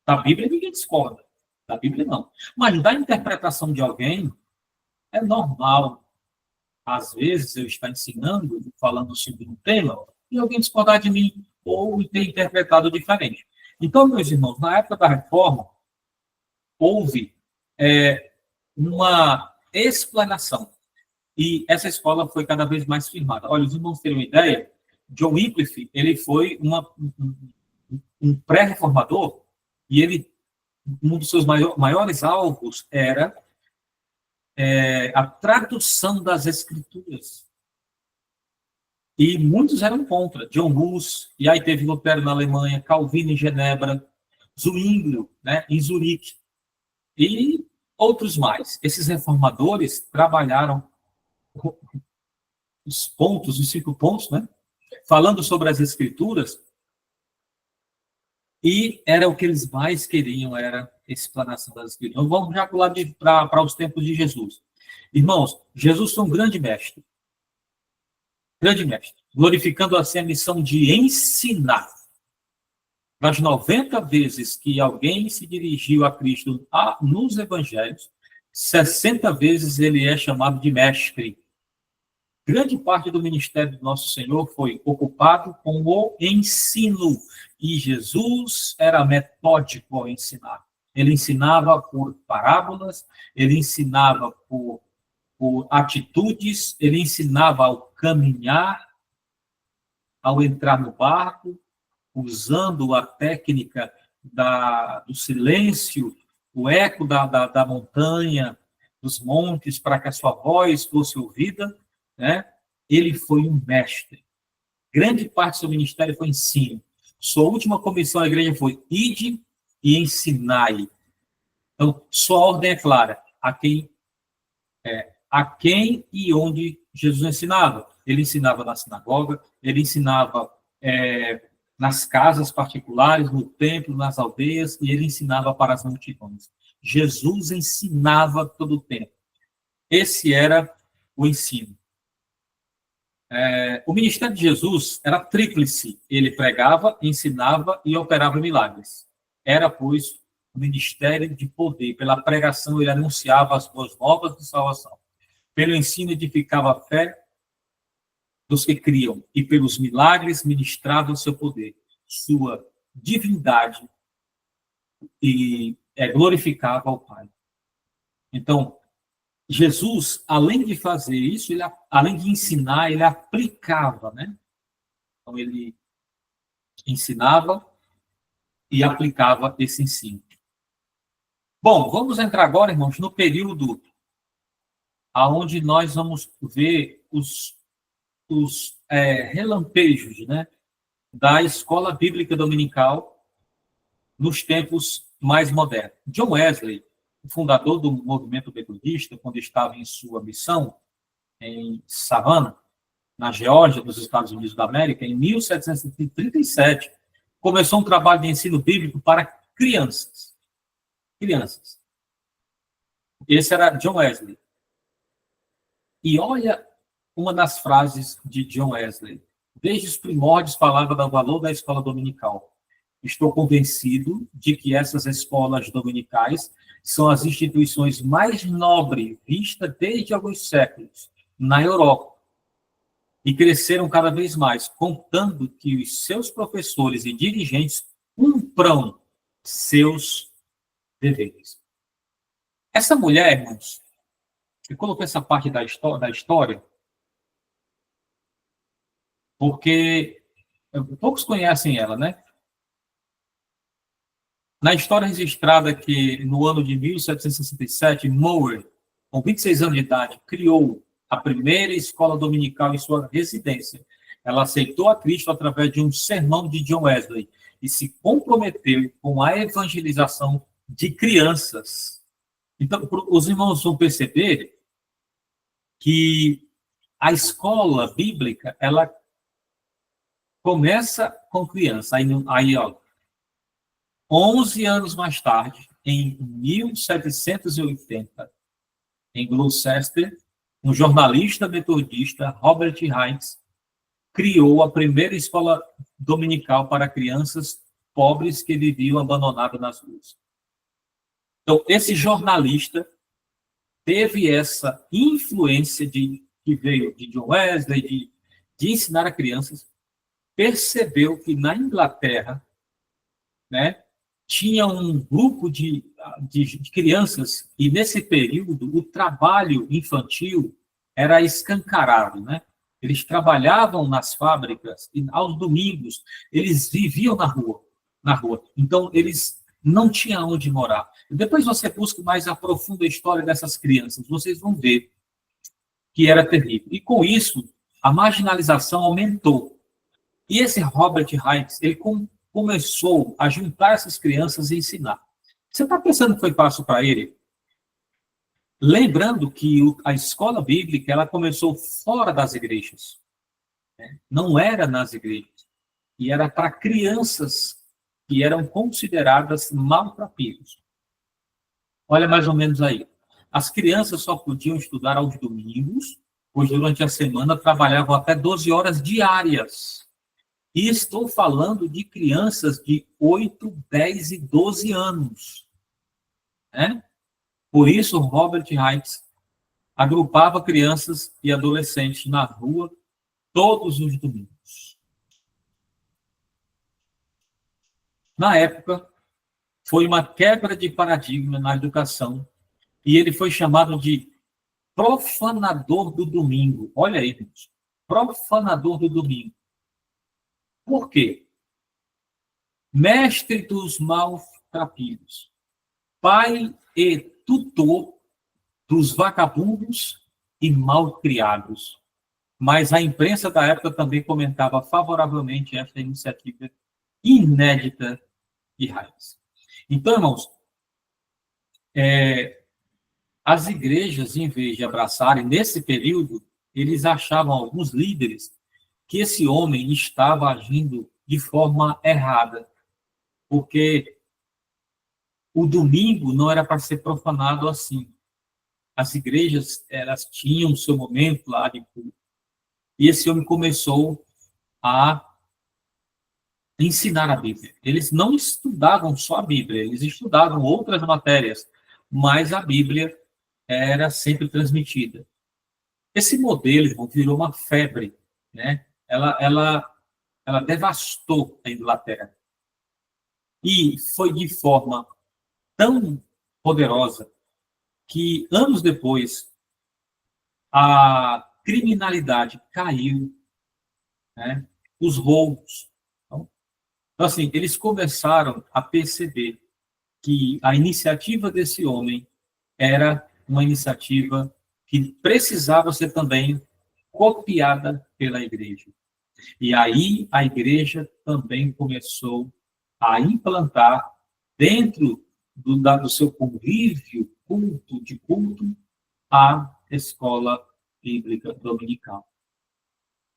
Da Bíblia ninguém discorda. Da Bíblia não. Mas da interpretação de alguém é normal. Às vezes eu estar ensinando, falando sobre um tema, e alguém discordar de mim, ou ter interpretado diferente. Então, meus irmãos, na época da reforma, houve uma explanação. E essa escola foi cada vez mais firmada. Olha, os irmãos terem uma ideia, John Wycliffe, ele foi um pré-reformador, e um dos seus maiores alvos era a tradução das escrituras. E muitos eram contra. John Hus, e aí teve Lutero na Alemanha, Calvino em Genebra, Zwinglio, né, em Zurique, e outros mais. Esses reformadores trabalharam os 5 pontos, né, falando sobre as escrituras, e era o que eles mais queriam, era a explanação das escrituras. Então, vamos já para os tempos de Jesus. Irmãos, Jesus foi um grande mestre, glorificando assim a missão de ensinar. Das 90 vezes que alguém se dirigiu a Cristo nos evangelhos, 60 vezes ele é chamado de mestre. Grande parte do ministério do nosso Senhor foi ocupado com o ensino. E Jesus era metódico ao ensinar. Ele ensinava por parábolas, ele ensinava por atitudes, ele ensinava ao caminhar, ao entrar no barco, usando a técnica do silêncio, o eco da montanha, dos montes, para que a sua voz fosse ouvida, né? Ele foi um mestre. Grande parte do seu ministério foi ensino. Sua última comissão à igreja foi: ide e ensinai. Então, sua ordem é clara. A quem e onde Jesus ensinava? Ele ensinava na sinagoga, ele ensinava nas casas particulares, no templo, nas aldeias, e ele ensinava para as multidões. Jesus ensinava todo o tempo. Esse era o ensino. O ministério de Jesus era tríplice. Ele pregava, ensinava e operava milagres. Era, pois, o ministério de poder. Pela pregação, ele anunciava as boas novas de salvação. Pelo ensino, edificava a fé dos que criam. E pelos milagres, ministrava o seu poder, sua divindade, e glorificava ao Pai. Então, Jesus, além de fazer isso, além de ensinar, ele aplicava, né? Então, ele ensinava e aplicava esse ensino. Bom, vamos entrar agora, irmãos, no período aonde nós vamos ver os relampejos, né, da escola bíblica dominical nos tempos mais modernos. John Wesley, o fundador do movimento metodista, quando estava em sua missão em Savannah, na Geórgia, nos Estados Unidos da América, em 1737, começou um trabalho de ensino bíblico para crianças. Crianças. Esse era John Wesley. E olha uma das frases de John Wesley. Desde os primórdios falava do valor da escola dominical. Estou convencido de que essas escolas dominicais são as instituições mais nobres vistas desde alguns séculos na Europa. E cresceram cada vez mais, contando que os seus professores e dirigentes cumpram seus deveres. Essa mulher, irmãos, eu coloquei essa parte da história porque poucos conhecem ela, né? Na história registrada que no ano de 1767, Moore, com 26 anos de idade, criou a primeira escola dominical em sua residência. Ela aceitou a Cristo através de um sermão de John Wesley e se comprometeu com a evangelização de crianças. Então, os irmãos vão perceber que a escola bíblica, ela começa com criança. Aí, ó, 11 anos mais tarde, em 1780, em Gloucester, um jornalista metodista, Robert Hines, criou a primeira escola dominical para crianças pobres que viviam abandonadas nas ruas. Então, esse jornalista teve essa influência que veio de John Wesley, de ensinar a crianças, percebeu que na Inglaterra, né, tinha um grupo de crianças e, nesse período, o trabalho infantil era escancarado, né? Eles trabalhavam nas fábricas e, aos domingos, eles viviam na rua. Então, eles não tinham onde morar. Depois você busca mais a profunda história dessas crianças, vocês vão ver que era terrível. E, com isso, a marginalização aumentou. E esse Robert Hines, ele começou a juntar essas crianças e ensinar. Você está pensando que foi fácil para ele? Lembrando que a escola bíblica ela começou fora das igrejas. Né? Não era nas igrejas. E era para crianças que eram consideradas maltrapilhos. Olha mais ou menos aí. As crianças só podiam estudar aos domingos, pois durante a semana trabalhavam até 12 horas diárias. E estou falando de crianças de 8, 10 e 12 anos. Né? Por isso, Robert Hines agrupava crianças e adolescentes na rua todos os domingos. Na época, foi uma quebra de paradigma na educação e ele foi chamado de profanador do domingo. Olha aí, gente. Profanador do domingo. Por quê? Mestre dos maltrapilhos, pai e tutor dos vagabundos e malcriados. Mas a imprensa da época também comentava favoravelmente esta iniciativa inédita de Hines. Então, irmãos, as igrejas, em vez de abraçarem, nesse período, eles achavam, alguns líderes, que esse homem estava agindo de forma errada, porque o domingo não era para ser profanado assim. As igrejas, elas tinham o seu momento lá de culto. E esse homem começou a ensinar a Bíblia. Eles não estudavam só a Bíblia, eles estudavam outras matérias, mas a Bíblia era sempre transmitida. Esse modelo, irmão, virou uma febre, né? Ela devastou a Inglaterra. E foi de forma tão poderosa que, anos depois, a criminalidade caiu, né? os roubos. Então, assim, eles começaram a perceber que a iniciativa desse homem era uma iniciativa que precisava ser também copiada pela igreja. E aí a igreja também começou a implantar dentro do seu convívio de culto a escola bíblica dominical.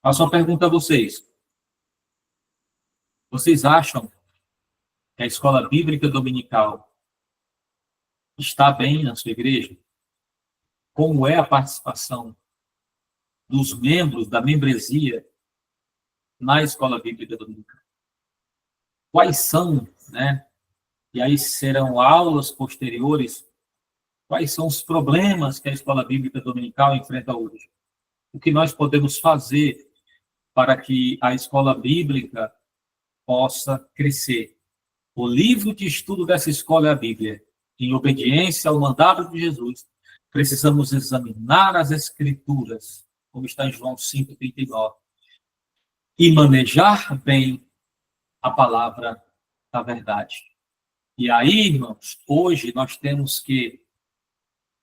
Faço uma pergunta a vocês. Vocês acham que a escola bíblica dominical está bem na sua igreja? Como é a participação dos membros da membresia na escola bíblica dominical? Quais são, né? E aí serão aulas posteriores. Quais são os problemas que a escola bíblica dominical enfrenta hoje? O que nós podemos fazer para que a escola bíblica possa crescer? O livro de estudo dessa escola é a Bíblia. Em obediência ao mandado de Jesus, precisamos examinar as Escrituras, como está em João 5,39, e manejar bem a palavra da verdade. E aí, irmãos, hoje nós temos que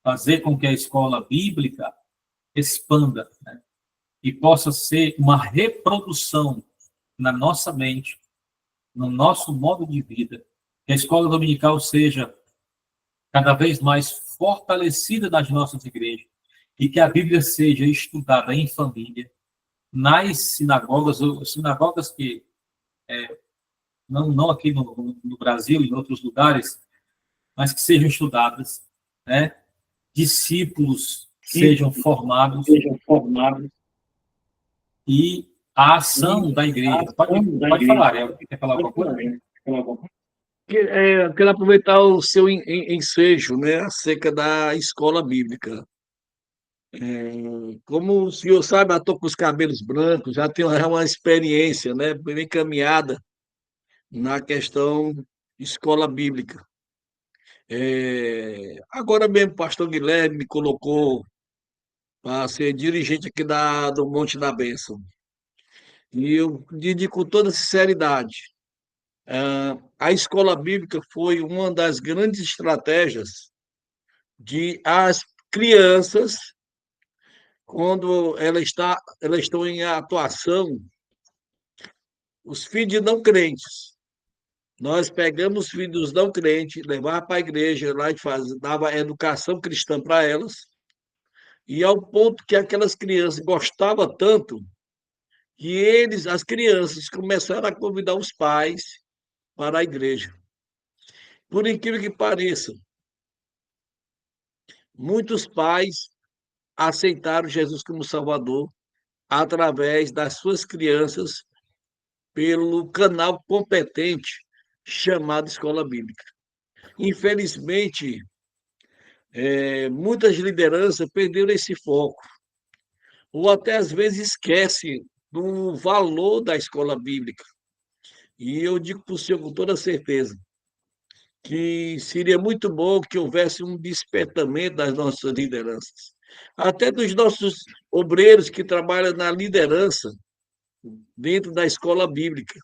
fazer com que a escola bíblica expanda, né? E possa ser uma reprodução na nossa mente, no nosso modo de vida, que a escola dominical seja cada vez mais fortalecida nas nossas igrejas e que a Bíblia seja estudada em família, nas sinagogas, ou sinagogas que, não aqui no Brasil e em outros lugares, mas que sejam estudadas, né? Discípulos sejam formados e a ação da igreja. Pode falar, quer falar alguma coisa? Quero aproveitar o seu ensejo, né, acerca da escola bíblica. Como o senhor sabe, eu estou com os cabelos brancos, já tenho uma experiência, né, bem caminhada na questão escola bíblica. Agora mesmo, o pastor Guilherme me colocou para ser dirigente aqui do Monte da Bênção. E eu digo com toda sinceridade, a escola bíblica foi uma das grandes estratégias de as crianças, quando elas estão em atuação, os filhos de não crentes. Nós pegamos os filhos dos não crentes, levava para a igreja, lá e dava educação cristã para elas, e ao ponto que aquelas crianças gostavam tanto que as crianças, começaram a convidar os pais para a igreja. Por incrível que pareça, muitos pais aceitaram Jesus como Salvador através das suas crianças pelo canal competente chamado Escola Bíblica. Infelizmente, muitas lideranças perderam esse foco, ou até às vezes esquecem do valor da escola bíblica. E eu digo para o senhor com toda certeza que seria muito bom que houvesse um despertamento das nossas lideranças, até dos nossos obreiros que trabalham na liderança dentro da escola bíblica,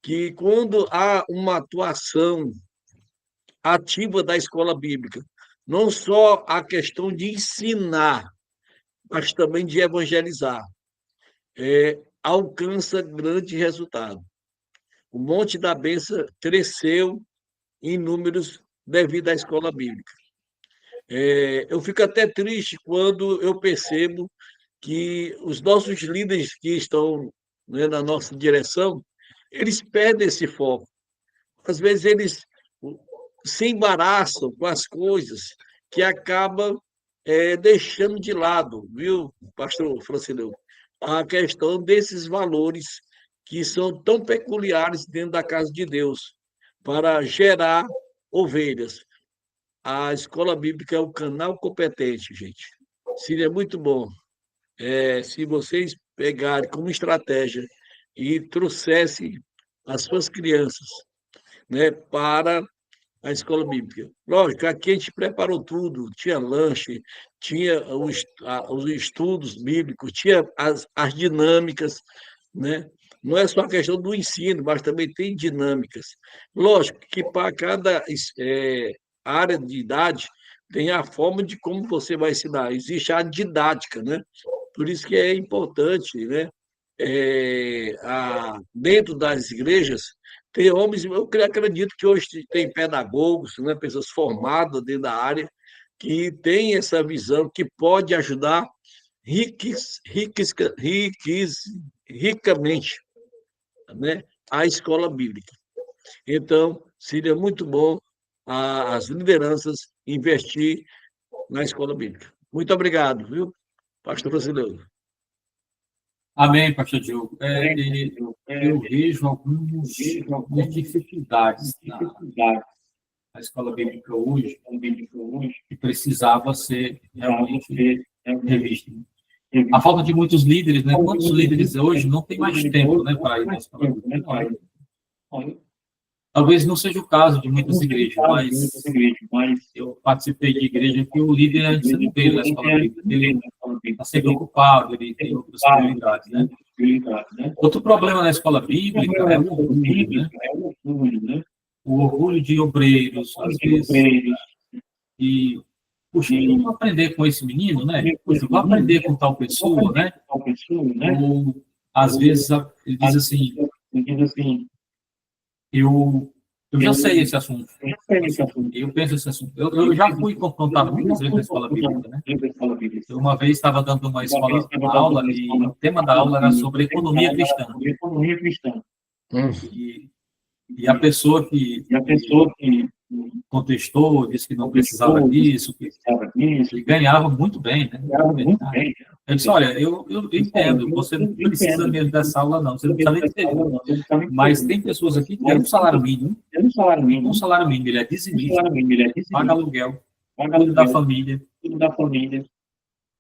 que quando há uma atuação ativa da escola bíblica, não só a questão de ensinar, mas também de evangelizar, alcança grande resultado. O Monte da Bênção cresceu em números devido à escola bíblica. Eu fico até triste quando eu percebo que os nossos líderes que estão, né, na nossa direção, eles perdem esse foco. Às vezes eles se embaraçam com as coisas que acabam deixando de lado, viu, pastor Francisco, a questão desses valores que são tão peculiares dentro da casa de Deus, para gerar ovelhas. A escola bíblica é o canal competente, gente. Seria muito bom se vocês pegarem como estratégia e trouxessem as suas crianças, né, para a escola bíblica. Lógico, aqui a gente preparou tudo, tinha lanche, tinha os estudos bíblicos, tinha as dinâmicas, né? não é só a questão do ensino, mas também tem dinâmicas. Lógico que para cada área de idade tem a forma de como você vai ensinar. Existe a didática, né? Por isso que é importante, né? Dentro das igrejas, tem homens, eu acredito que hoje tem pedagogos, né, pessoas formadas dentro da área, que têm essa visão, que pode ajudar riquis, riquis, riquis, ricamente, né, a escola bíblica. Então, seria muito bom as lideranças investir na escola bíblica. Muito obrigado, viu, pastor brasileiro? Amém, pastor Diogo. Eu vejo algumas dificuldades na escola bíblica hoje que precisava ser realmente revista. A falta de muitos líderes, né? Quantos líderes hoje não têm mais tempo, né, para ir na escola bíblica? Talvez não seja o caso de muitas igrejas, mas eu participei de igreja que o líder a gente não vê na escola bíblica. Ele está sempre ocupado, ele tem outras prioridades, né? Outro problema na escola bíblica é o orgulho, né? O orgulho de obreiros, às vezes, e, puxa, vamos aprender com esse menino, né? Puxa, vou aprender com tal pessoa, né? Ou, às vezes, ele diz assim, eu já sei esse assunto. Eu penso esse assunto. Eu já fui confrontado muitas vezes na escola bíblica, né? Eu uma vez estava dando uma escola, uma aula, e o tema da aula era sobre economia cristã. E, e a pessoa que contestou, disse que não precisava disso, que ele ganhava muito bem, né? Eu disse, olha, eu entendo, você não precisa mesmo dessa aula, não, você não precisa nem ter. Mas tem pessoas aqui que têm um salário mínimo, ele é dizimista, paga aluguel, cuida da família.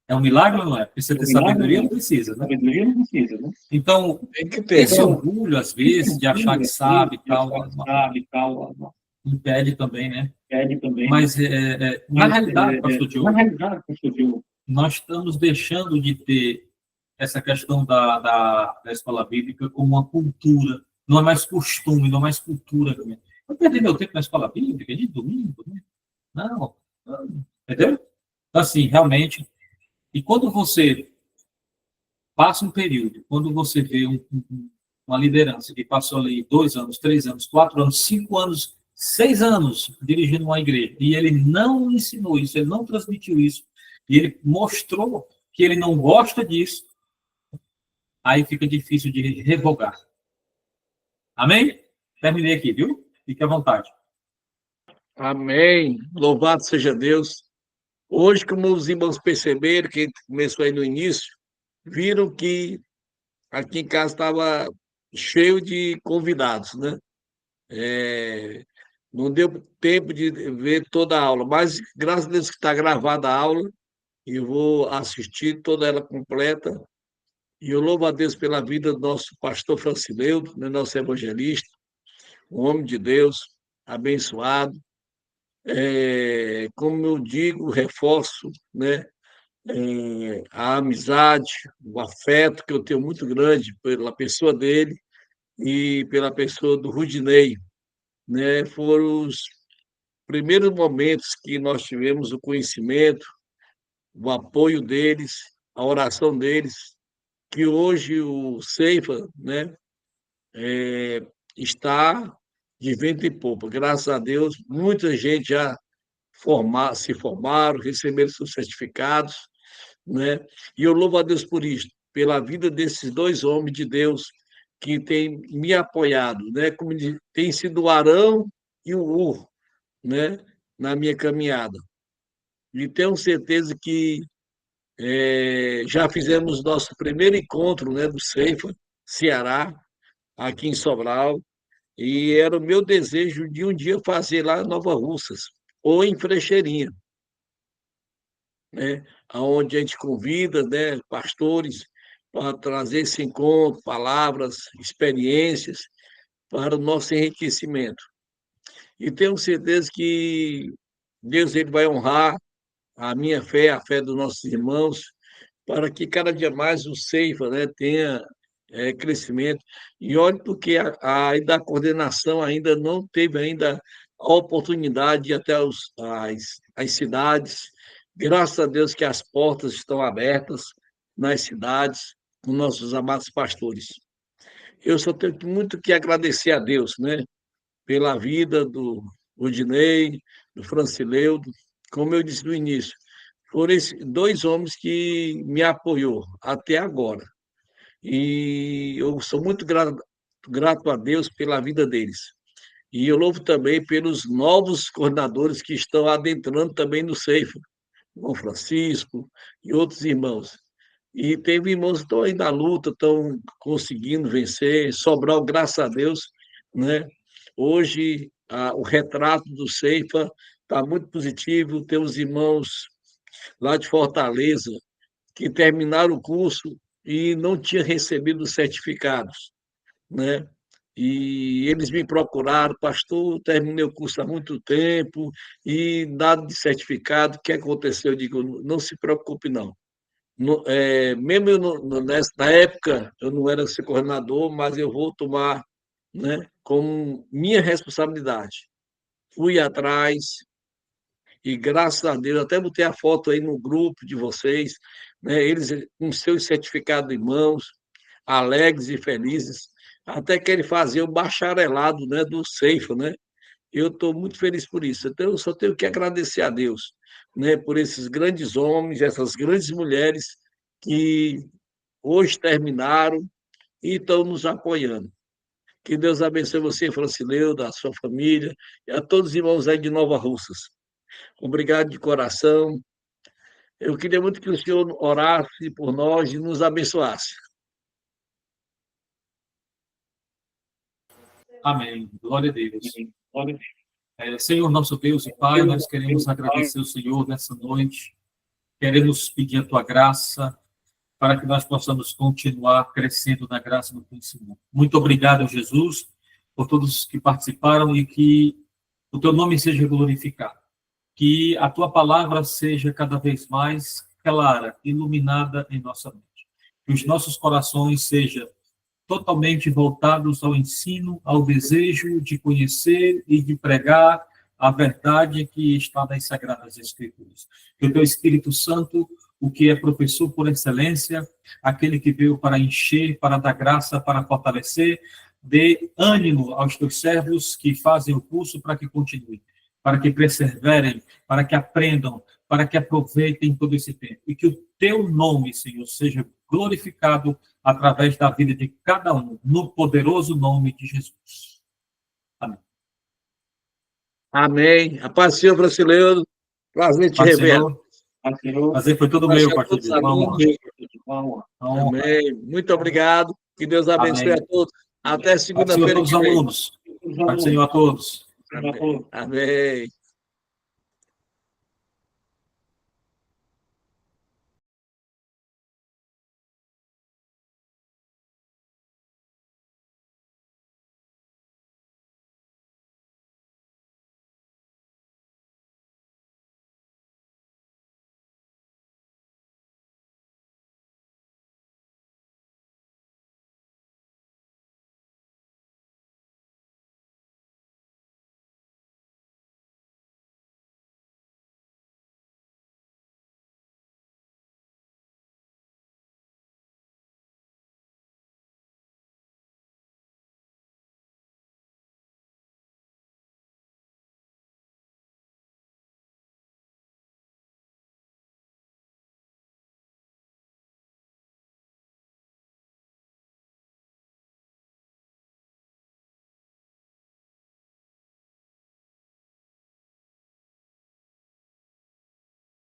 É um milagre ou não é? Precisa ter sabedoria ou não precisa, né? Então, esse orgulho, às vezes, de achar que sabe e tal, impede também, né? Mas, na realidade, pastor Diogo, nós estamos deixando de ter essa questão da escola bíblica como uma cultura, não é mais costume, não é mais cultura. Eu perdi meu tempo na escola bíblica, de domingo, né? Não, entendeu? Então, assim, realmente, e quando você passa um período, quando você vê uma liderança que passou ali 2 anos, 3 anos, 4 anos, 5 anos, 6 anos dirigindo uma igreja, e ele não ensinou isso, ele não transmitiu isso, e ele mostrou que ele não gosta disso, aí fica difícil de revogar. Amém? Terminei aqui, viu? Fique à vontade. Amém. Louvado seja Deus. Hoje, como os irmãos perceberam, que começou aí no início, viram que aqui em casa estava cheio de convidados, né? Não deu tempo de ver toda a aula, mas graças a Deus que está gravada a aula e eu vou assistir toda ela completa. E eu louvo a Deus pela vida do nosso pastor Francileudo, né, nosso evangelista, um homem de Deus, abençoado. Como eu digo, reforço, né, a amizade, o afeto que eu tenho muito grande pela pessoa dele e pela pessoa do Rudinei, né? Foram os primeiros momentos que nós tivemos o conhecimento, o apoio deles, a oração deles, que hoje o Ceifa, né, está de vento em popa. Graças a Deus, muita gente já se formaram, receberam seus certificados, né? E eu louvo a Deus por isso, pela vida desses 2 homens de Deus que têm me apoiado, né? Como tem sido o Arão e o Ur, né? Na minha caminhada. E tenho certeza que já fizemos nosso primeiro encontro, né, do Ceifa, Ceará, aqui em Sobral, e era o meu desejo de um dia fazer lá em Nova Russas, ou em Frecheirinha, né, onde a gente convida, né, pastores para trazer esse encontro, palavras, experiências para o nosso enriquecimento. E tenho certeza que Deus ele vai honrar a minha fé, a fé dos nossos irmãos, para que cada dia mais o Ceifa, né, tenha crescimento. E olhe porque ainda a coordenação ainda não teve ainda a oportunidade de ir até as cidades. Graças a Deus que as portas estão abertas nas cidades com nossos amados pastores. Eu só tenho muito que agradecer a Deus, né, pela vida do Odinei, do Francileudo, como eu disse no início, foram esses dois homens que me apoiou até agora. E eu sou muito grato a Deus pela vida deles. E eu louvo também pelos novos coordenadores que estão adentrando também no Ceifa, João Francisco e outros irmãos. E teve irmãos que estão aí na luta, estão conseguindo vencer. Sobral, graças a Deus, né? Hoje, o retrato do Ceifa está muito positivo. Temos irmãos lá de Fortaleza que terminaram o curso e não tinham recebido os certificados, né? E eles me procuraram, pastor, terminei o curso há muito tempo e nada de certificado, o que aconteceu? Eu digo, não se preocupe, não. Mesmo eu na época, eu não era ser coordenador, mas eu vou tomar, né, como minha responsabilidade. Fui atrás e, graças a Deus, até botei a foto aí no grupo de vocês, né, eles com seus certificados em mãos, alegres e felizes, até querem fazer o bacharelado, né, do Ceifa, né? Eu estou muito feliz por isso. Então, eu só tenho que agradecer a Deus, né, por esses grandes homens, essas grandes mulheres que hoje terminaram e estão nos apoiando. Que Deus abençoe você, Francileuda, a sua família e a todos os irmãos aí de Nova Russas. Obrigado de coração. Eu queria muito que o senhor orasse por nós e nos abençoasse. Amém. Glória a Deus. Senhor, nosso Deus e Pai, nós queremos agradecer o Senhor nessa noite. Queremos pedir a tua graça para que nós possamos continuar crescendo na graça e no conhecimento. Muito obrigado, Jesus, por todos que participaram e que o teu nome seja glorificado. Que a tua palavra seja cada vez mais clara, iluminada em nossa mente. Que os nossos corações sejam totalmente voltados ao ensino, ao desejo de conhecer e de pregar a verdade que está nas Sagradas Escrituras. Que o teu Espírito Santo, o que é professor por excelência, aquele que veio para encher, para dar graça, para fortalecer, dê ânimo aos teus servos que fazem o curso para que continuem, para que perseverem, para que aprendam, para que aproveitem todo esse tempo. E que o teu nome, Senhor, seja glorificado através da vida de cada um, no poderoso nome de Jesus. Amém. Amém. A paz do Senhor, Francileudo. Prazer te rever. Prazer foi todo meu, pastor. Amém. Muito obrigado. Que Deus abençoe a todos. Até segunda-feira. Paz do Senhor a todos. Paz do Senhor a todos. Amém.